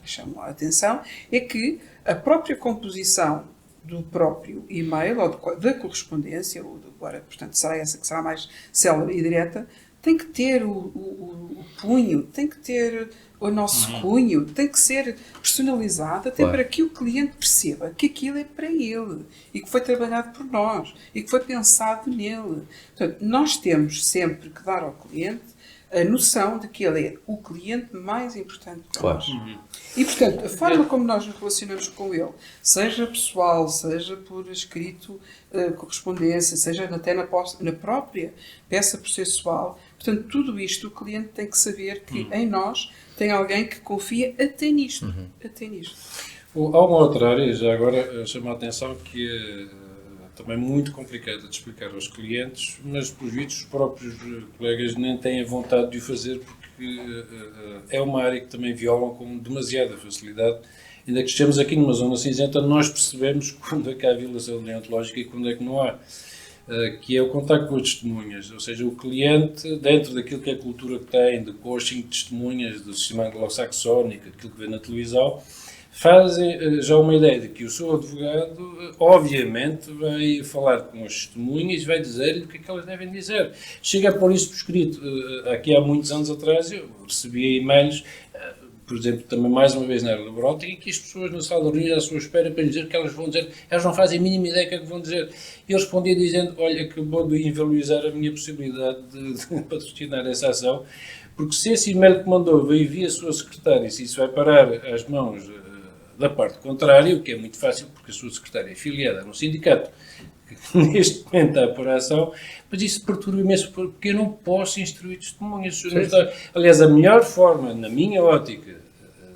chamo a atenção, é que a própria composição do próprio e-mail ou da correspondência, agora, portanto, será essa que será mais célere e direta, tem que ter o punho, tem que ter o nosso cunho, tem que ser personalizado até para que o cliente perceba que aquilo é para ele e que foi trabalhado por nós e que foi pensado nele. Portanto, nós temos sempre que dar ao cliente a noção de que ele é o cliente mais importante para nós. E, portanto, a forma como nós nos relacionamos com ele, seja pessoal, seja por escrito, correspondência, seja até na própria peça processual, portanto, tudo isto o cliente tem que saber que em nós tem alguém que confia até nisto. Até nisto. Há uma outra área, já agora chama a atenção, que é também muito complicada de explicar aos clientes, mas, pelos vistos, os próprios colegas nem têm a vontade de o fazer, porque é uma área que também violam com demasiada facilidade. Ainda que estejamos aqui numa zona cinzenta, nós percebemos quando é que há violação deontológica e quando é que não há. Que é o contacto com as testemunhas, ou seja, o cliente, dentro daquilo que é a cultura que tem, de coaching de testemunhas, do sistema anglo-saxónico, aquilo que vê na televisão, fazem já uma ideia de que o seu advogado, obviamente, vai falar com as testemunhas e vai dizer-lhe o que é que elas devem dizer. Chega a pôr isso por escrito. Aqui há muitos anos atrás eu recebia e-mails, por exemplo, também mais uma vez na área laboral, tem aqui as pessoas na sala de reunião à sua espera para lhe dizer o que elas vão dizer. Elas não fazem a mínima ideia do que é que vão dizer. E eu respondia dizendo, olha, acabou de inviabilizar a minha possibilidade de patrocinar essa ação, porque se esse e-mail que mandou veio via a sua secretária, se isso vai parar às mãos da parte contrária, o que é muito fácil, porque a sua secretária é filiada num sindicato, que neste momento está por ação, mas isso perturba imenso, porque eu não posso instruir testemunhas. Aliás, a melhor forma, na minha ótica,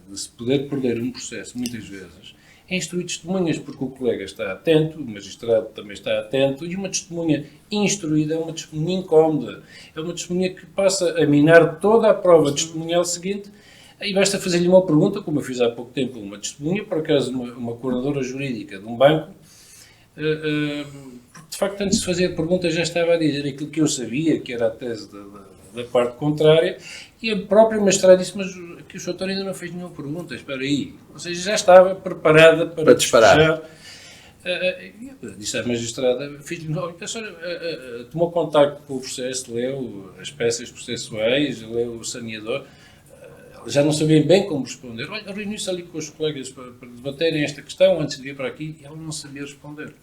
de se poder perder um processo, muitas vezes, é instruir testemunhas, porque o colega está atento, o magistrado também está atento, e uma testemunha instruída é uma testemunha incómoda, é uma testemunha que passa a minar toda a prova testemunhal seguinte. E basta fazer-lhe uma pergunta, como eu fiz há pouco tempo uma testemunha, por acaso uma coordenadora jurídica de um banco, porque de facto antes de fazer a pergunta já estava a dizer aquilo que eu sabia, que era a tese da parte contrária, e a própria magistrada disse, mas aqui o Sr. Doutor ainda não fez nenhuma pergunta, espera aí. Ou seja, já estava preparada para disparar. Eu disse à magistrada, fiz-lhe, a senhora tomou contacto com o processo, leu as peças processuais, leu o saneador, já não sabia bem como responder. Olha, reuniu-se ali com os colegas para debaterem esta questão antes de vir para aqui e ela não sabia responder.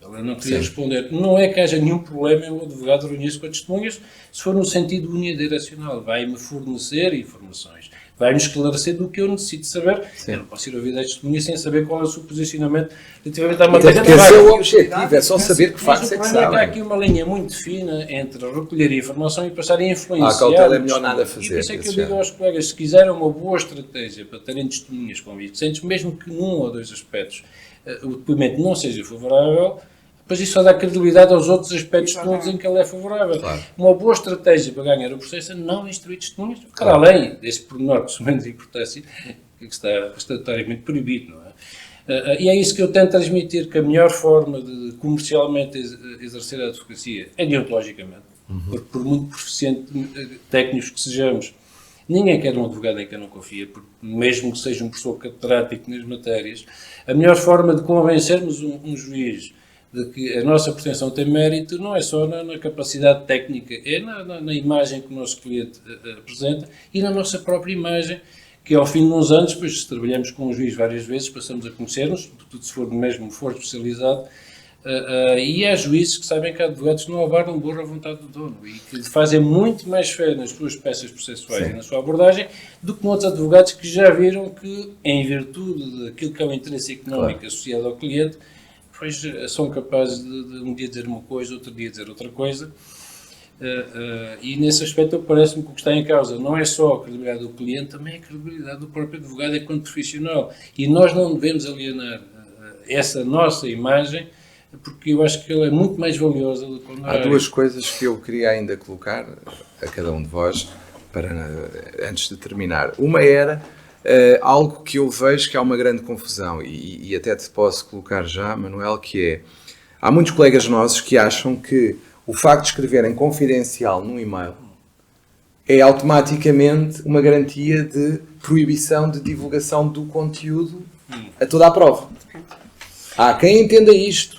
Ela não queria responder. Não é que haja nenhum problema em o advogado reunir-se com as testemunhas, se for no sentido unidirecional. Vai-me fornecer informações, vai-me esclarecer do que eu necessito saber. Sim. Eu não posso ir ouvir as testemunhas sem saber qual é o seu posicionamento relativamente à matéria. Esse é o objetivo, é só saber que factos é que sabem. Há aqui uma linha muito fina entre recolher informação e passar a influenciar. A cautela é melhor nada fazer. E por isso é que eu digo aos colegas, se quiserem uma boa estratégia para terem testemunhas convincentes, mesmo que num ou dois aspectos o depoimento não seja favorável, depois isso só dá credibilidade aos outros aspectos todos em que ele é favorável. Claro. Uma boa estratégia para ganhar o processo é não instruir testemunhas, para além desse pormenor que somente de importância, que está estatutariamente proibido, não é? E é isso que eu tento transmitir, que a melhor forma de comercialmente exercer a advocacia é deontologicamente, porque por muito proficiente técnicos que sejamos, ninguém quer um advogado em quem não confia, porque mesmo que seja um professor catedrático nas matérias, a melhor forma de convencermos um juiz de que a nossa pretensão tem mérito não é só na capacidade técnica, é na imagem que o nosso cliente apresenta e na nossa própria imagem, que ao fim de uns anos, depois se trabalhamos com o juiz várias vezes, passamos a conhecer-nos, sobretudo se for mesmo for especializado, e há juízes que sabem que há advogados que não abordam boa à vontade do dono e que fazem muito mais fé nas suas peças processuais e na sua abordagem do que outros advogados que já viram que, em virtude daquilo que é o interesse económico associado ao cliente, pois são capazes de um dia dizer uma coisa, outro dia dizer outra coisa. E nesse aspecto parece-me que o que está em causa não é só a credibilidade do cliente, também é a credibilidade do próprio advogado enquanto profissional. E nós não devemos alienar essa nossa imagem, porque eu acho que ela é muito mais valiosa do que Há duas coisas que eu queria ainda colocar a cada um de vós, antes de terminar. Uma era algo que eu vejo que há uma grande confusão, e até te posso colocar já, Manuel, que é, há muitos colegas nossos que acham que o facto de escreverem confidencial num e-mail é automaticamente uma garantia de proibição de divulgação do conteúdo a toda a prova. Há quem entenda isto.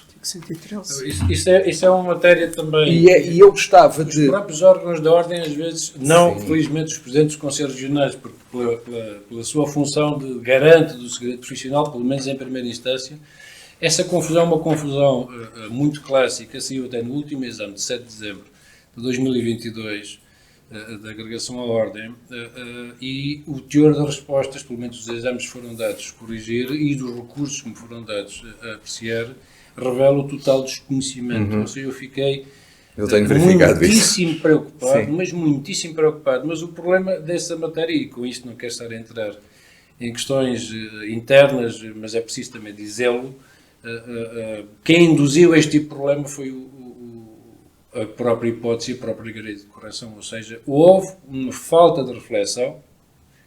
Isso é uma matéria também. E eu gostava Os próprios órgãos da ordem, às vezes, não, felizmente, os presidentes dos conselhos regionais, porque pela sua função de garante do segredo profissional, pelo menos em primeira instância, essa confusão é uma confusão muito clássica, saiu até no último exame de 7 de dezembro de 2022, da agregação à ordem, e o teor das respostas, pelo menos os exames que foram dados a corrigir e dos recursos que me foram dados a apreciar, revela o total desconhecimento. Ou seja, eu fiquei muitíssimo preocupado, mas muitíssimo preocupado. Mas o problema dessa matéria, e com isto não quero estar a entrar em questões internas, mas é preciso também dizê-lo, quem induziu este tipo de problema foi a própria hipótese e a própria grade de correção. Ou seja, houve uma falta de reflexão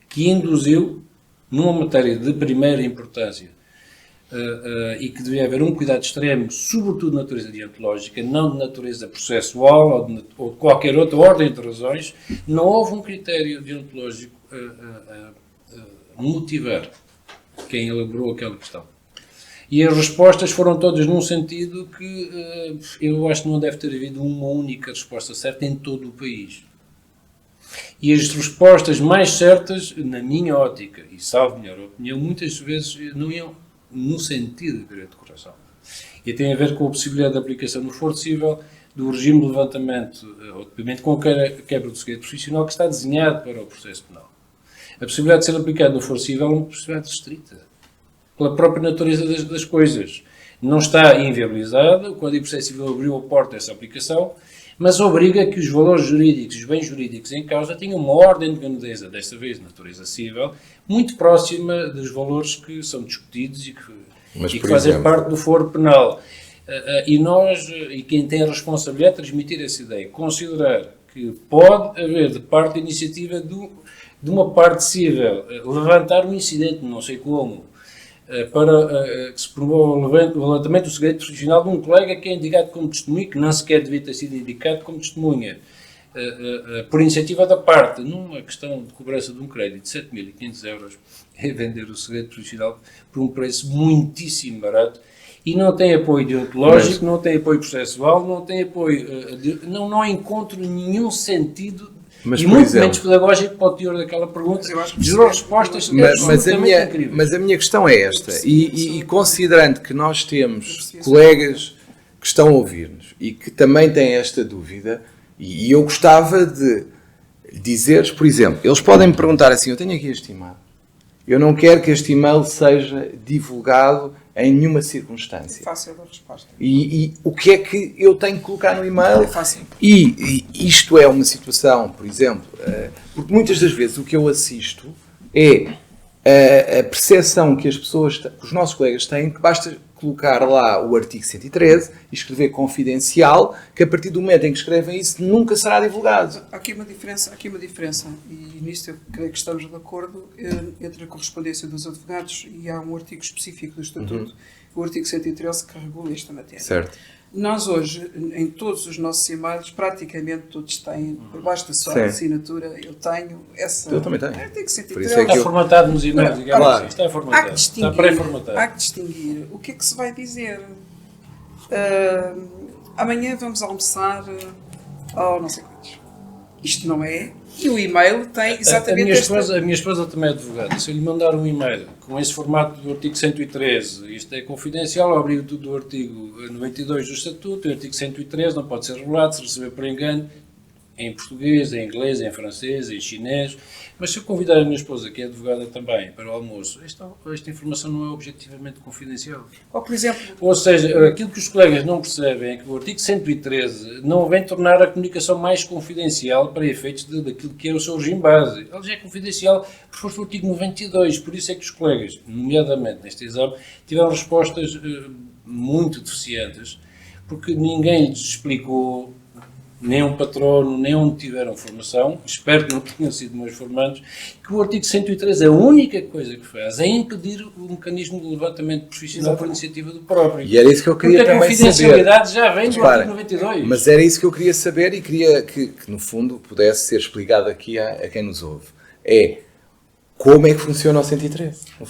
que induziu, numa matéria de primeira importância, e que devia haver um cuidado extremo, sobretudo de natureza deontológica, não de natureza processual ou de qualquer outra ordem de razões, não houve um critério deontológico a motivar quem elaborou aquela questão. E as respostas foram todas num sentido que eu acho que não deve ter havido uma única resposta certa em todo o país. E as respostas mais certas, na minha ótica, e salvo melhor opinião, muitas vezes não iam no sentido de direito de correção. E tem a ver com a possibilidade de aplicação no foro cível do regime de levantamento ou de pagamento com quebra do segredo profissional que está desenhado para o processo penal. A possibilidade de ser aplicado no foro cível é uma possibilidade restrita, pela própria natureza das coisas. Não está inviabilizada, o Código de Processo Civil abriu a porta a essa aplicação, mas obriga que os valores jurídicos, os bens jurídicos em causa tenham uma ordem de grandeza, desta vez de natureza cível, muito próxima dos valores que são discutidos e que fazem parte do foro penal. E quem tem a responsabilidade de transmitir essa ideia, considerar que pode haver, de parte da iniciativa de uma parte cível, levantar um incidente, não sei como, para que se promova o levantamento do segredo profissional de um colega que é indicado como testemunha, que não sequer devia ter sido indicado como testemunha, por iniciativa da parte, numa questão de cobrança de um crédito de 7.500 euros, é vender o segredo profissional por um preço muitíssimo barato e não tem apoio deontológico, não tem apoio processual, não tem apoio, não encontro nenhum sentido. Mas, e muito menos pedagógico para o teor daquela pergunta, gerou respostas absolutamente incríveis. Mas a minha questão é esta, e considerando que nós temos colegas que estão a ouvir-nos e que também têm esta dúvida, e eu gostava de dizer-lhes, por exemplo, eles podem me perguntar assim, eu tenho aqui este e-mail, eu não quero que este e-mail seja divulgado em nenhuma circunstância. É fácil a resposta. E o que é que eu tenho que colocar no e-mail? É fácil. E isto é uma situação, por exemplo, porque muitas das vezes o que eu assisto é a percepção que as pessoas, que os nossos colegas têm, que basta colocar lá o artigo 113 e escrever confidencial, que a partir do momento em que escrevem isso nunca será divulgado. Há aqui uma diferença, e nisto eu creio que estamos de acordo, entre a correspondência dos advogados e há um artigo específico do Estatuto, o artigo 113, que regula esta matéria. Certo. Nós hoje, em todos os nossos e-mails, praticamente todos têm, por baixo da sua assinatura, eu tenho essa... Eu também tenho. Artigo 113. Por isso é que está formatado nos e-mails, digamos assim. Está formatado. Está pré-formatado. Há que distinguir o que é que se vai dizer. Amanhã vamos almoçar ao não sei quantos. Isto não é... E o e-mail tem exatamente a minha esposa também é advogada. Se eu lhe mandar um e-mail com esse formato do artigo 113, isto é confidencial, ao abrigo do artigo 92 do Estatuto, o artigo 113 não pode ser revelado se receber por engano, em português, em inglês, em francês, em chinês. Mas se eu convidar a minha esposa, que é advogada também, para o almoço, esta informação não é objetivamente confidencial. Ou, por exemplo... Ou seja, aquilo que os colegas não percebem é que o artigo 113 não vem tornar a comunicação mais confidencial para efeitos daquilo que é o seu regime base. Ele já é confidencial por força do artigo 92, por isso é que os colegas, nomeadamente neste exame, tiveram respostas muito deficientes, porque ninguém lhes explicou nem um patrono, nem onde tiveram formação, espero que não tenham sido meus formandos, que o artigo 113, a única coisa que faz é impedir o mecanismo de levantamento profissional por iniciativa do próprio. E era isso que eu queria também saber. Porque a confidencialidade já vem do artigo 92. Mas era isso que eu queria saber e queria que no fundo, pudesse ser explicado aqui a quem nos ouve. Como é que funciona o 113? O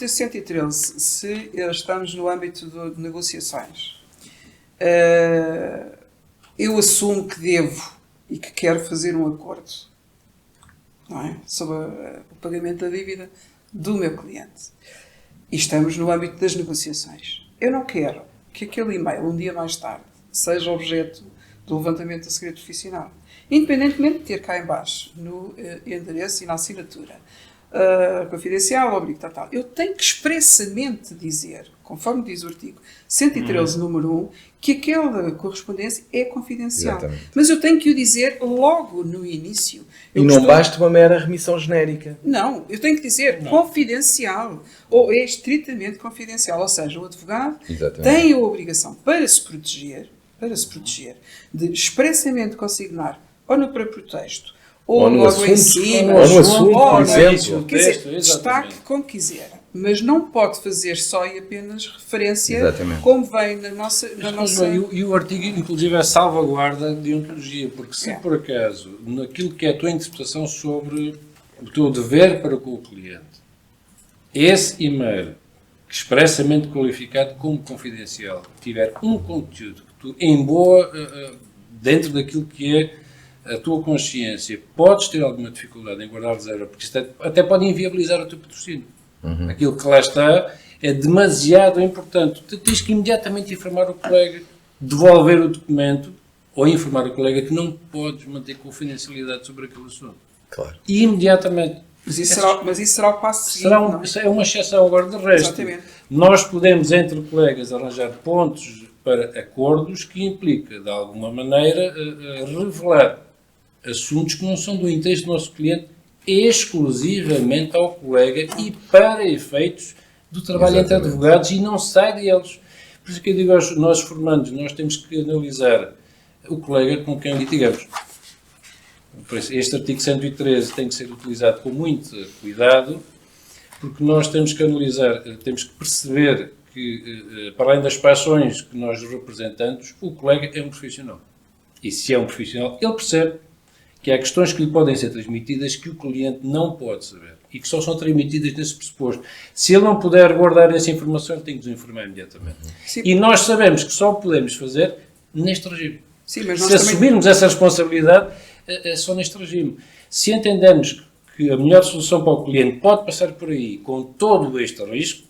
113, se estamos no âmbito de negociações, eu assumo que devo e que quero fazer um acordo, não é? Sobre o pagamento da dívida do meu cliente. E estamos no âmbito das negociações. Eu não quero que aquele e-mail, um dia mais tarde, seja objeto do levantamento da segredo profissional. Independentemente de ter cá em baixo, no endereço e na assinatura, confidencial, obrigo, tal. Eu tenho que expressamente dizer, conforme diz o artigo 113, número 1, que aquela correspondência é confidencial. Exatamente. Mas eu tenho que o dizer logo no início. Não basta uma mera remissão genérica. Não, eu tenho que dizer confidencial, ou é estritamente confidencial. Ou seja, o advogado tem a obrigação, para se proteger, de expressamente consignar, ou no próprio texto, ou no assunto, em cima, ou no assunto, por exemplo. Quer dizer, destaque como quiser, mas não pode fazer só e apenas referência como vem na nossa... E o artigo, inclusive, é salvaguarda de deontologia, porque se por acaso, naquilo que é a tua interpretação sobre o teu dever para com o cliente, esse e-mail expressamente qualificado como confidencial tiver um conteúdo que tu, em boa, dentro daquilo que é a tua consciência, podes ter alguma dificuldade em guardar reserva, porque isto até pode inviabilizar o teu patrocínio. Aquilo que lá está é demasiado importante. Tu tens que imediatamente informar o colega, devolver o documento, ou informar o colega que não podes manter confidencialidade sobre aquele assunto. Claro. E imediatamente. Mas isso será o passo seguinte, é uma exceção agora de resto. Exatamente. Nós podemos, entre colegas, arranjar pontos para acordos que implica, de alguma maneira, revelar assuntos que não são do interesse do nosso cliente exclusivamente ao colega e para efeitos do trabalho entre advogados e não sai deles. Por isso que eu digo aos nossos formandos, nós temos que analisar o colega com quem litigamos. Por isso, este artigo 113 tem que ser utilizado com muito cuidado, porque nós temos que analisar, temos que perceber que, para além das paixões que nós representamos, o colega é um profissional. E se é um profissional, ele percebe que há questões que lhe podem ser transmitidas que o cliente não pode saber e que só são transmitidas nesse pressuposto. Se ele não puder guardar essa informação, ele tem que nos informar imediatamente. Sim. E nós sabemos que só o podemos fazer neste regime. Sim, mas se assumirmos essa responsabilidade, é só neste regime. Se entendermos que a melhor solução para o cliente pode passar por aí com todo este risco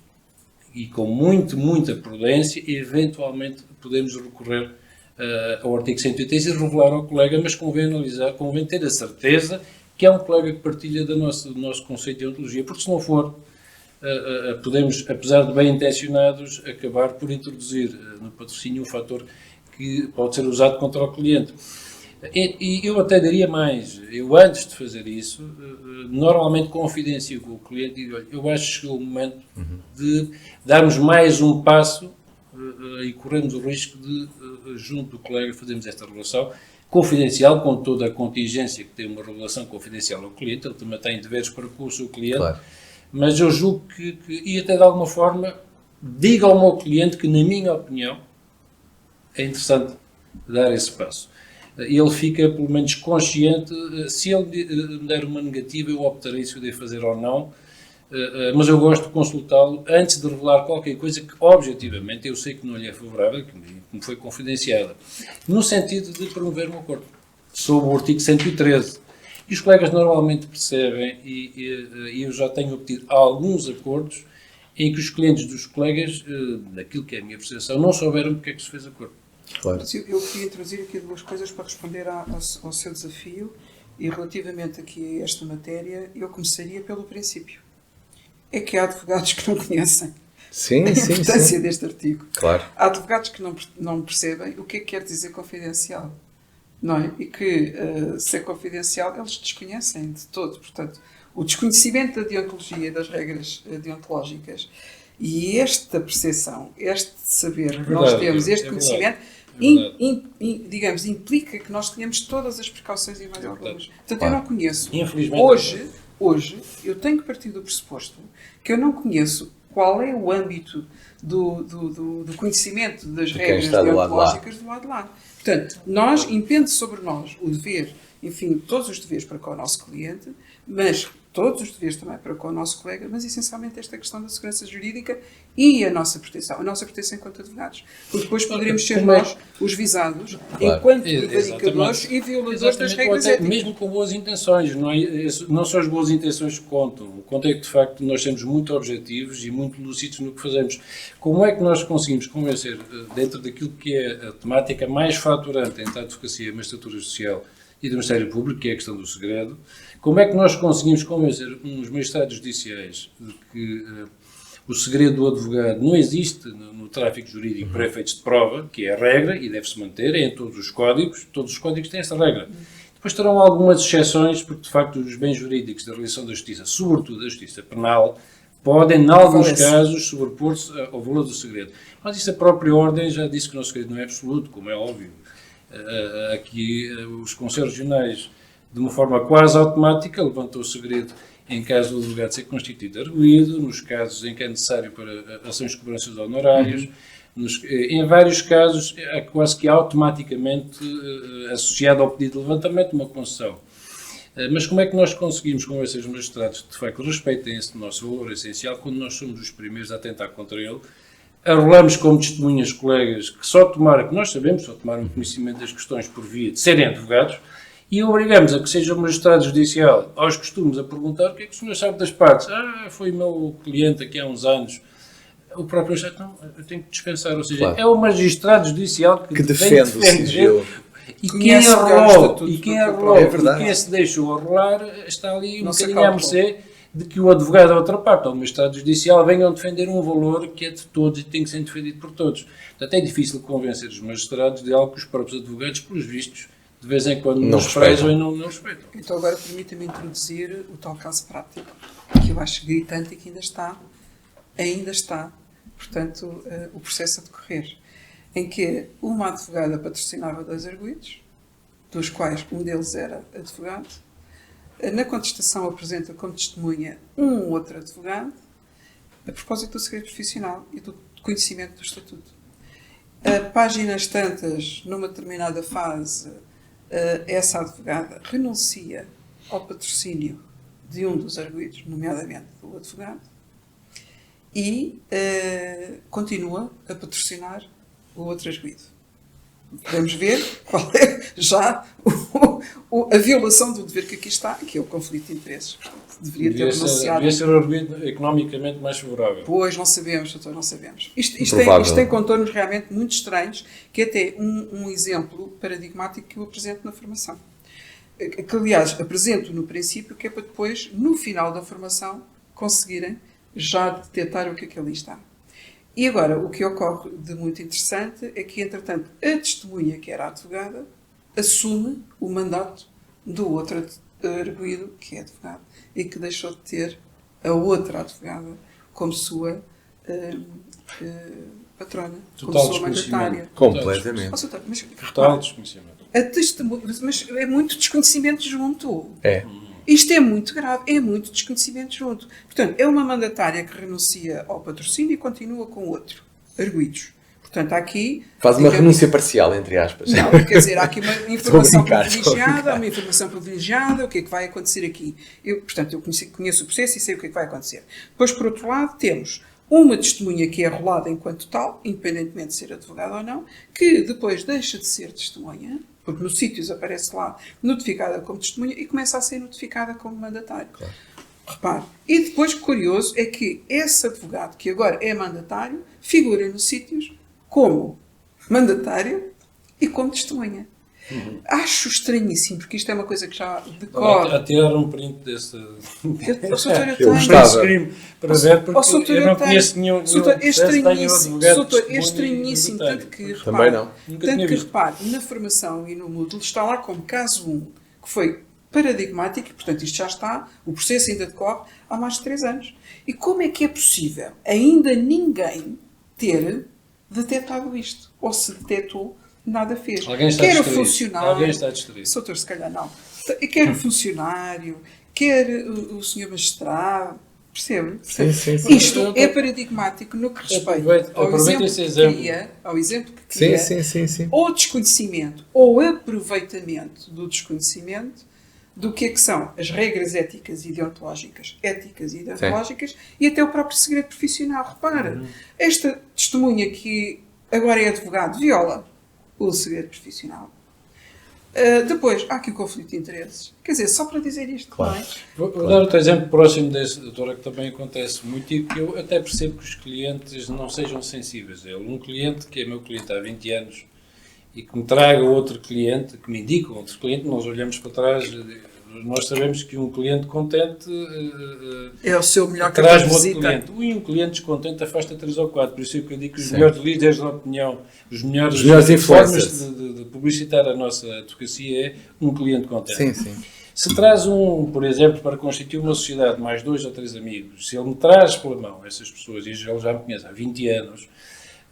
e com muita prudência, eventualmente podemos recorrer ao artigo 113 e revelar ao colega, mas convém analisar, convém ter a certeza que é um colega que partilha do nosso conceito de deontologia, porque se não for, podemos, apesar de bem intencionados, acabar por introduzir no patrocínio um fator que pode ser usado contra o cliente. E eu até daria mais, eu antes de fazer isso, normalmente confidencio com o cliente e digo, olha, eu acho que chegou o momento de darmos mais um passo e corremos o risco de, junto do colega, fazermos esta relação confidencial, com toda a contingência que tem uma relação confidencial ao cliente, ele também tem deveres para com o seu cliente, claro. Mas eu julgo que, e até de alguma forma, diga ao meu cliente que, na minha opinião, é interessante dar esse passo. Ele fica, pelo menos, consciente, se ele me der uma negativa, eu optarei se o devo fazer ou não, mas eu gosto de consultá-lo antes de revelar qualquer coisa que, objetivamente, eu sei que não lhe é favorável, que me foi confidenciada, no sentido de promover um acordo, sob o artigo 113. E os colegas normalmente percebem, e eu já tenho obtido alguns acordos em que os clientes dos colegas, daquilo que é a minha percepção, não souberam porque é que se fez acordo. Claro. Eu queria introduzir aqui duas coisas para responder ao seu desafio, e relativamente aqui a esta matéria, eu começaria pelo princípio. É que há advogados que não conhecem a importância deste artigo. Claro. Há advogados que não percebem o que é que quer dizer confidencial. Não é? E que, se é confidencial, eles desconhecem de todo. Portanto, o desconhecimento da deontologia e das regras deontológicas e esta percepção, este saber que nós temos, este conhecimento, digamos, implica que nós tenhamos todas as precauções e mais algumas. Portanto, Claro. eu não conheço. Infelizmente. Hoje, eu tenho que partir do pressuposto que eu não conheço qual é o âmbito do conhecimento das De quem regras está do lado de lá. deontológicas do lado de lá. Portanto, nós, impende sobre nós o dever, enfim, todos os deveres para com o nosso cliente, mas todos os deveres também para com o nosso colega, mas essencialmente esta questão da segurança jurídica e a nossa proteção enquanto advogados. Porque depois poderemos ser nós os visados Claro. enquanto prevaricadores e violadores das regras ou até éticas. mesmo com boas intenções, não são as boas intenções que contam. O conto é que, de facto, nós temos muito objetivos e muito lúcidos no que fazemos. Como é que nós conseguimos convencer, dentro daquilo que é a temática mais faturante entre a advocacia, a magistratura social e do Ministério Público, que é a questão do segredo, como é que nós conseguimos convencer uns magistrados judiciais de que o segredo do advogado não existe no tráfico jurídico para efeitos de prova, que é a regra e deve-se manter, é em todos os códigos têm essa regra. Depois terão algumas exceções, porque de facto os bens jurídicos da realização da justiça, sobretudo da justiça penal, podem, em alguns casos, sobrepor-se ao valor do segredo. Mas isso a própria ordem já disse que o segredo não é absoluto, como é óbvio. Aqui os conselhos regionais, de uma forma quase automática, levantou o segredo em caso do advogado ser constituído arguido, nos casos em que é necessário para ações de cobrança de honorários, em vários casos é quase que automaticamente associado ao pedido de levantamento de uma concessão. Mas como é que nós conseguimos convencer os magistrados que de facto respeitem esse nosso valor essencial quando nós somos os primeiros a atentar contra ele? Arrolamos como testemunhas colegas que nós sabemos, só tomaram conhecimento das questões por via de serem advogados, e obrigamos a que seja o magistrado judicial aos costumes a perguntar o que é que o senhor sabe das partes. Foi meu cliente aqui há uns anos. O próprio magistrado, não, eu tenho que dispensar. Ou seja, Claro. É o magistrado judicial que defende o sigilo. E quem Conhece melhor o arrolou, estatuto e quem do que o arrolou, próprio. É verdade. e quem se deixou arrolar está ali um Não se bocadinho à acalculou. mercê de que o advogado da outra parte, ou o magistrado judicial, venham defender um valor que é de todos e tem que ser defendido por todos. Portanto, é difícil convencer os magistrados de algo que os próprios advogados, pelos vistos, de vez em quando não desprezam e não respeitam. Então agora permita-me introduzir o tal caso prático, que eu acho gritante e que ainda está, portanto, o processo a decorrer, em que uma advogada patrocinava 2 arguidos, dos quais um deles era advogado. Na contestação apresenta como testemunha um outro advogado, a propósito do segredo profissional e do conhecimento do estatuto. A páginas tantas, numa determinada fase, essa advogada renuncia ao patrocínio de um dos arguidos, nomeadamente do advogado, e continua a patrocinar o outro arguido. Podemos ver qual é já a violação do dever que aqui está, que é o conflito de interesses. Portanto, deveria ter renunciado. Devia ser o arguido economicamente mais favorável. Pois, não sabemos, doutor, não sabemos. Isto tem contornos realmente muito estranhos, que é até um exemplo paradigmático que eu apresento na formação. Que, aliás, apresento no princípio, que é para depois, no final da formação, conseguirem já detectar o que é que ali está. E agora, o que ocorre de muito interessante é que, entretanto, a testemunha, que era a advogada, assume o mandato do outro arguido, que é advogado, e que deixou de ter a outra advogada como sua patrona, como sua mandatária. Completamente. Mas, Total desconhecimento. a testemunha, mas é muito desconhecimento junto. É. Isto é muito grave, é muito desconhecimento junto. Portanto, é uma mandatária que renuncia ao patrocínio e continua com outro, arguidos. Portanto, há aqui... Faz uma renúncia parcial, entre aspas. Não, quer dizer, há aqui uma informação Estou uma informação privilegiada, o que é que vai acontecer aqui? Eu conheço o processo e sei o que é que vai acontecer. Depois, por outro lado, temos uma testemunha que é rolada enquanto tal, independentemente de ser advogada ou não, que depois deixa de ser testemunha, porque nos sítios aparece lá notificada como testemunha e começa a ser notificada como mandatário. Claro. Repare. E depois, curioso, é que esse advogado, que agora é mandatário, figura nos sítios como mandatário e como testemunha. Acho estranhíssimo, porque isto é uma coisa que já decorre. A tirar um print desse Eu gostava. crime para ver, porque eu não conheço nenhum é estranhíssimo, advogado. é estranhíssimo, tanto que, Também não. repare, na formação e no Moodle está lá como caso 1, que foi paradigmático, e, portanto, isto já está, o processo ainda decorre há mais de 3 anos. E como é que é possível ainda ninguém ter detectado isto? Ou se detectou nada fez. Alguém está Quer o distraído. funcionário, Alguém está distraído. Soutor, se calhar não, quer o funcionário, quer o senhor magistrado, percebe? Sim, sim, sim. Isto é paradigmático no que respeita ao exemplo que cria, Sim. ou desconhecimento ou aproveitamento do desconhecimento do que é que são as regras éticas e deontológicas, e até o próprio segredo profissional. Repara, esta testemunha que agora é advogado viola o segredo profissional. Depois, há aqui o conflito de interesses. Quer dizer, só para dizer isto, Claro. não é? Vou dar outro exemplo próximo desse, doutora, que também acontece muito e que eu até percebo que os clientes não sejam sensíveis a ele. Um cliente que é meu cliente há 20 anos e que me traga outro cliente, que me indica outro cliente, nós olhamos para trás, nós sabemos que um cliente contente É o seu melhor traz cartão de outro visita. cliente. E um cliente descontente afasta 3 ou 4. Por isso é que eu digo que os Sim. melhores líderes de opinião, os melhores influencers. formas de publicitar a nossa advocacia é um cliente contente. Sim. Se traz por exemplo, para constituir uma sociedade, mais 2 ou 3 amigos, se ele me traz pela mão essas pessoas, e ele já me conhece há 20 anos,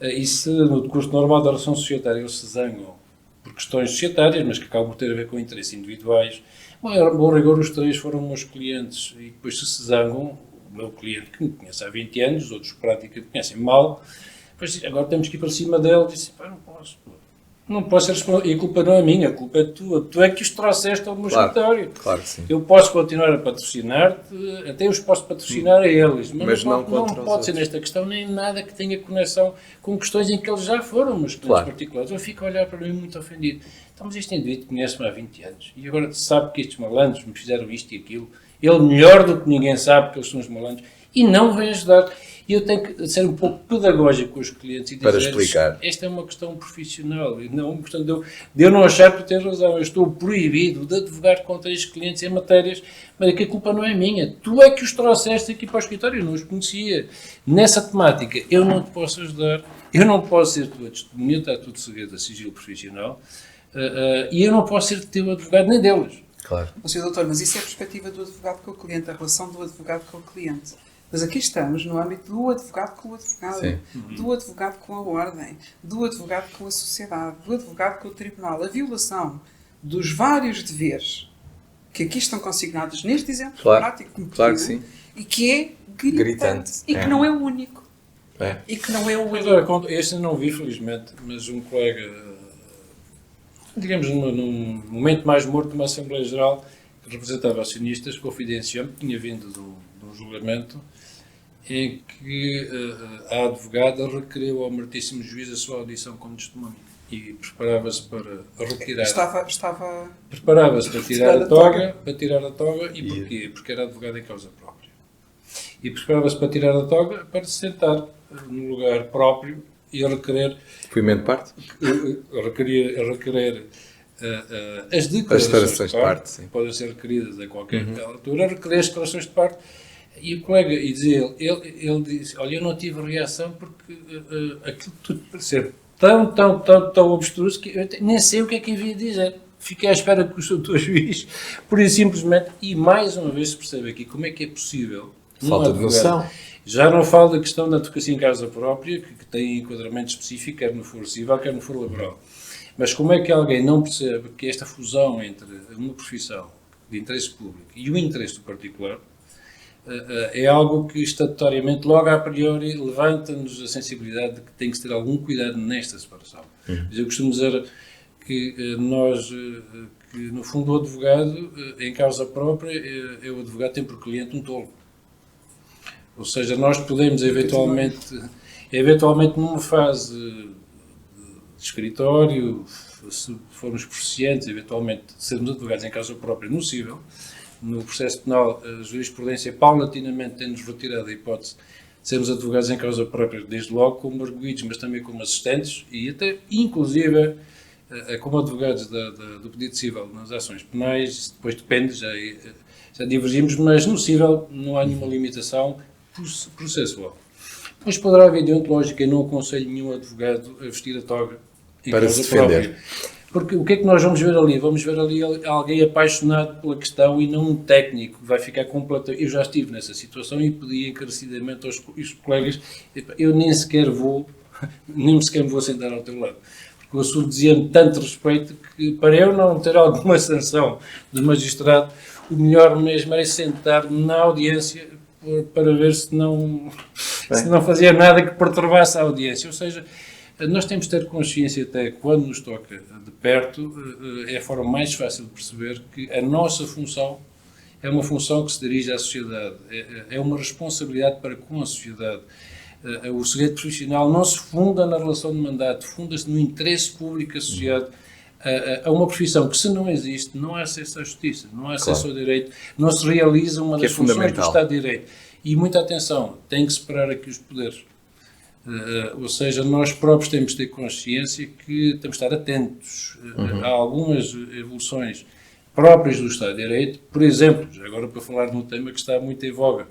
e se no decurso normal da relação societária eles se zangam por questões societárias, mas que acabam por ter a ver com interesses individuais, bom rigor, os 3 foram meus clientes, e depois se zangam, o meu cliente que me conhece há 20 anos, os outros praticamente conhecem mal, depois agora temos que ir para cima dele, e disse, não posso ser responsável, e a culpa não é minha, a culpa é tua, tu é que os trouxeste ao meu escritório. Claro que sim. Eu posso continuar a patrocinar-te, até os posso patrocinar a eles, Mas não contra os pode ser outros. nesta questão nem nada que tenha conexão com questões em que eles já foram meus clientes particulares. Eu fico a olhar para mim muito ofendido. Então, mas este indivíduo conhece-me há 20 anos e agora sabe que estes malandros me fizeram isto e aquilo. Ele melhor do que ninguém sabe que eles são os malandros e não vem ajudar. E eu tenho que ser um pouco pedagógico com os clientes e dizer, para explicar. Esta é uma questão profissional e não uma questão de eu não achar que tu tens razão. Eu estou proibido de advogar contra estes clientes em matérias, mas que a culpa não é minha. Tu é que os trouxeste aqui para o escritório, eu não os conhecia. Nessa temática, eu não te posso ajudar, eu não posso ser tua testemunha, está tudo segredo a sigilo profissional, e eu não posso ser teu advogado nem deles. Claro. Sr. Doutor, mas isso é a perspectiva do advogado com o cliente, a relação do advogado com o cliente. Mas aqui estamos no âmbito do advogado com o advogado, Sim. do advogado com a ordem, do advogado com a sociedade, do advogado com o tribunal. A violação dos vários deveres que aqui estão consignados neste exemplo prático que me pediu, claro que sim. e que é gritante. E que não é o único. E que não é o único. Agora, este não vi, felizmente, mas um colega, digamos, num momento mais morto de uma Assembleia Geral, que representava acionistas, confidenciou-me que tinha vindo de um julgamento em que a advogada requereu ao meritíssimo juiz a sua audição como testemunha e preparava-se para retirar. Preparava-se para tirar a toga, e porquê? Porque era advogada em causa própria. E preparava-se para tirar a toga para se sentar no lugar próprio e requerer... Depoimento de parte? Requerer as declarações de parte, sim. Podem ser requeridas a qualquer altura, requerer as declarações de parte. E o colega, e dizia ele disse, olha, eu não tive reação porque aquilo tudo parecia tão obstruso que eu nem sei o que é que havia de dizer. Fiquei à espera que o doutor juiz, por isso simplesmente, e mais uma vez se percebe aqui como é que é possível. Falta de noção. Já não falo da questão da advocacia em causa própria, que tem enquadramento específico, quer no foro civil, quer no foro laboral. Mas como é que alguém não percebe que esta fusão entre uma profissão de interesse público e o interesse do particular é algo que estatutariamente, logo a priori, levanta-nos a sensibilidade de que tem que ter algum cuidado nesta separação. Mas eu costumo dizer que nós, que no fundo o advogado, em causa própria, o advogado tem por cliente um tolo. Ou seja, nós podemos eventualmente numa fase de escritório, se formos proficientes, eventualmente sermos advogados em causa própria no cível. No processo penal, a jurisprudência paulatinamente tem-nos retirado a hipótese de sermos advogados em causa própria, desde logo como arguidos, mas também como assistentes e até, inclusive, como advogados do pedido civil nas ações penais. Depois depende, já divergimos, mas no cível não há nenhuma limitação processual. Depois poderá haver deontológica, eu não aconselho nenhum advogado a vestir a toga em para causa se defender. Própria. Porque o que é que nós vamos ver ali? Vamos ver ali alguém apaixonado pela questão e não um técnico que vai ficar completamente... Eu já estive nessa situação e pedi encarecidamente aos colegas, eu nem me sequer vou sentar ao teu lado. Porque que o assunto dizia-me tanto respeito que, para eu não ter alguma sanção do magistrado, o melhor mesmo era sentar na audiência para ver se não fazia nada que perturbasse a audiência. Ou seja, nós temos de ter consciência até quando nos toca de perto, é a forma mais fácil de perceber que a nossa função é uma função que se dirige à sociedade, é uma responsabilidade para com a sociedade. O segredo profissional não se funda na relação de mandato, funda-se no interesse público associado a uma profissão que, se não existe, não há acesso à justiça, não há acesso ao direito, não se realiza uma das funções do Estado de Direito. E muita atenção, tem que separar aqui os poderes. Ou seja, nós próprios temos de ter consciência que temos de estar atentos a algumas evoluções próprias do Estado de Direito. Por exemplo, agora para falar de um tema que está muito em voga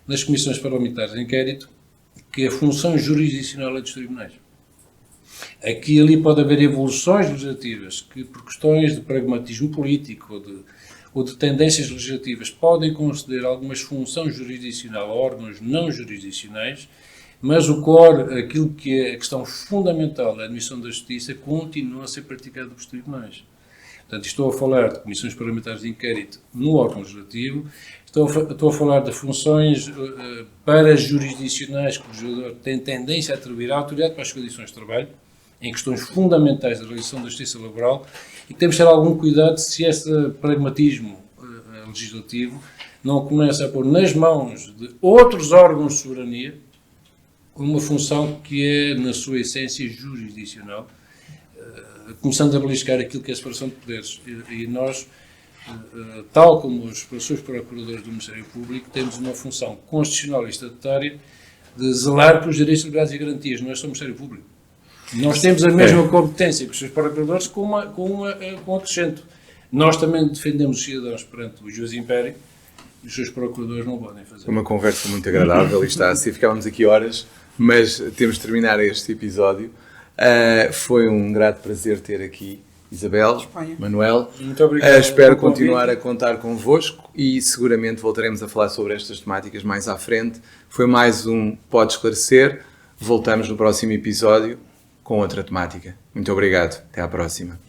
nas comissões parlamentares de inquérito, que é a função jurisdicional dos tribunais. Aqui e ali pode haver evoluções legislativas que, por questões de pragmatismo político ou de tendências legislativas, podem conceder algumas funções jurisdicionais a órgãos não jurisdicionais, mas o core, aquilo que é a questão fundamental da admissão da justiça, continua a ser praticado pelos tribunais. Portanto, estou a falar de comissões parlamentares de inquérito no órgão legislativo, estou a falar de funções parajurisdicionais que o legislador tem tendência a atribuir à autoridade para as condições de trabalho, em questões fundamentais da realização da justiça laboral, e que temos de ter algum cuidado se esse pragmatismo legislativo não começa a pôr nas mãos de outros órgãos de soberania uma função que é, na sua essência, jurisdicional, começando a beliscar aquilo que é a separação de poderes. E nós, tal como os professores procuradores do Ministério Público, temos uma função constitucional e estatutária de zelar pelos direitos, liberdades e garantias. Nós somos Ministério Público. Nós temos a mesma competência que os seus procuradores com um acrescento. Nós também defendemos os cidadãos perante o juiz império e os seus procuradores não podem fazer. Uma conversa muito agradável e está assim, ficávamos aqui horas, mas temos de terminar este episódio. Foi um grato prazer ter aqui Isabel, Espanha. Manuel. Muito obrigado. Espero continuar a contar convosco e seguramente voltaremos a falar sobre estas temáticas mais à frente. Foi mais um Pode Esclarecer. Voltamos no próximo episódio com outra temática. Muito obrigado. Até à próxima.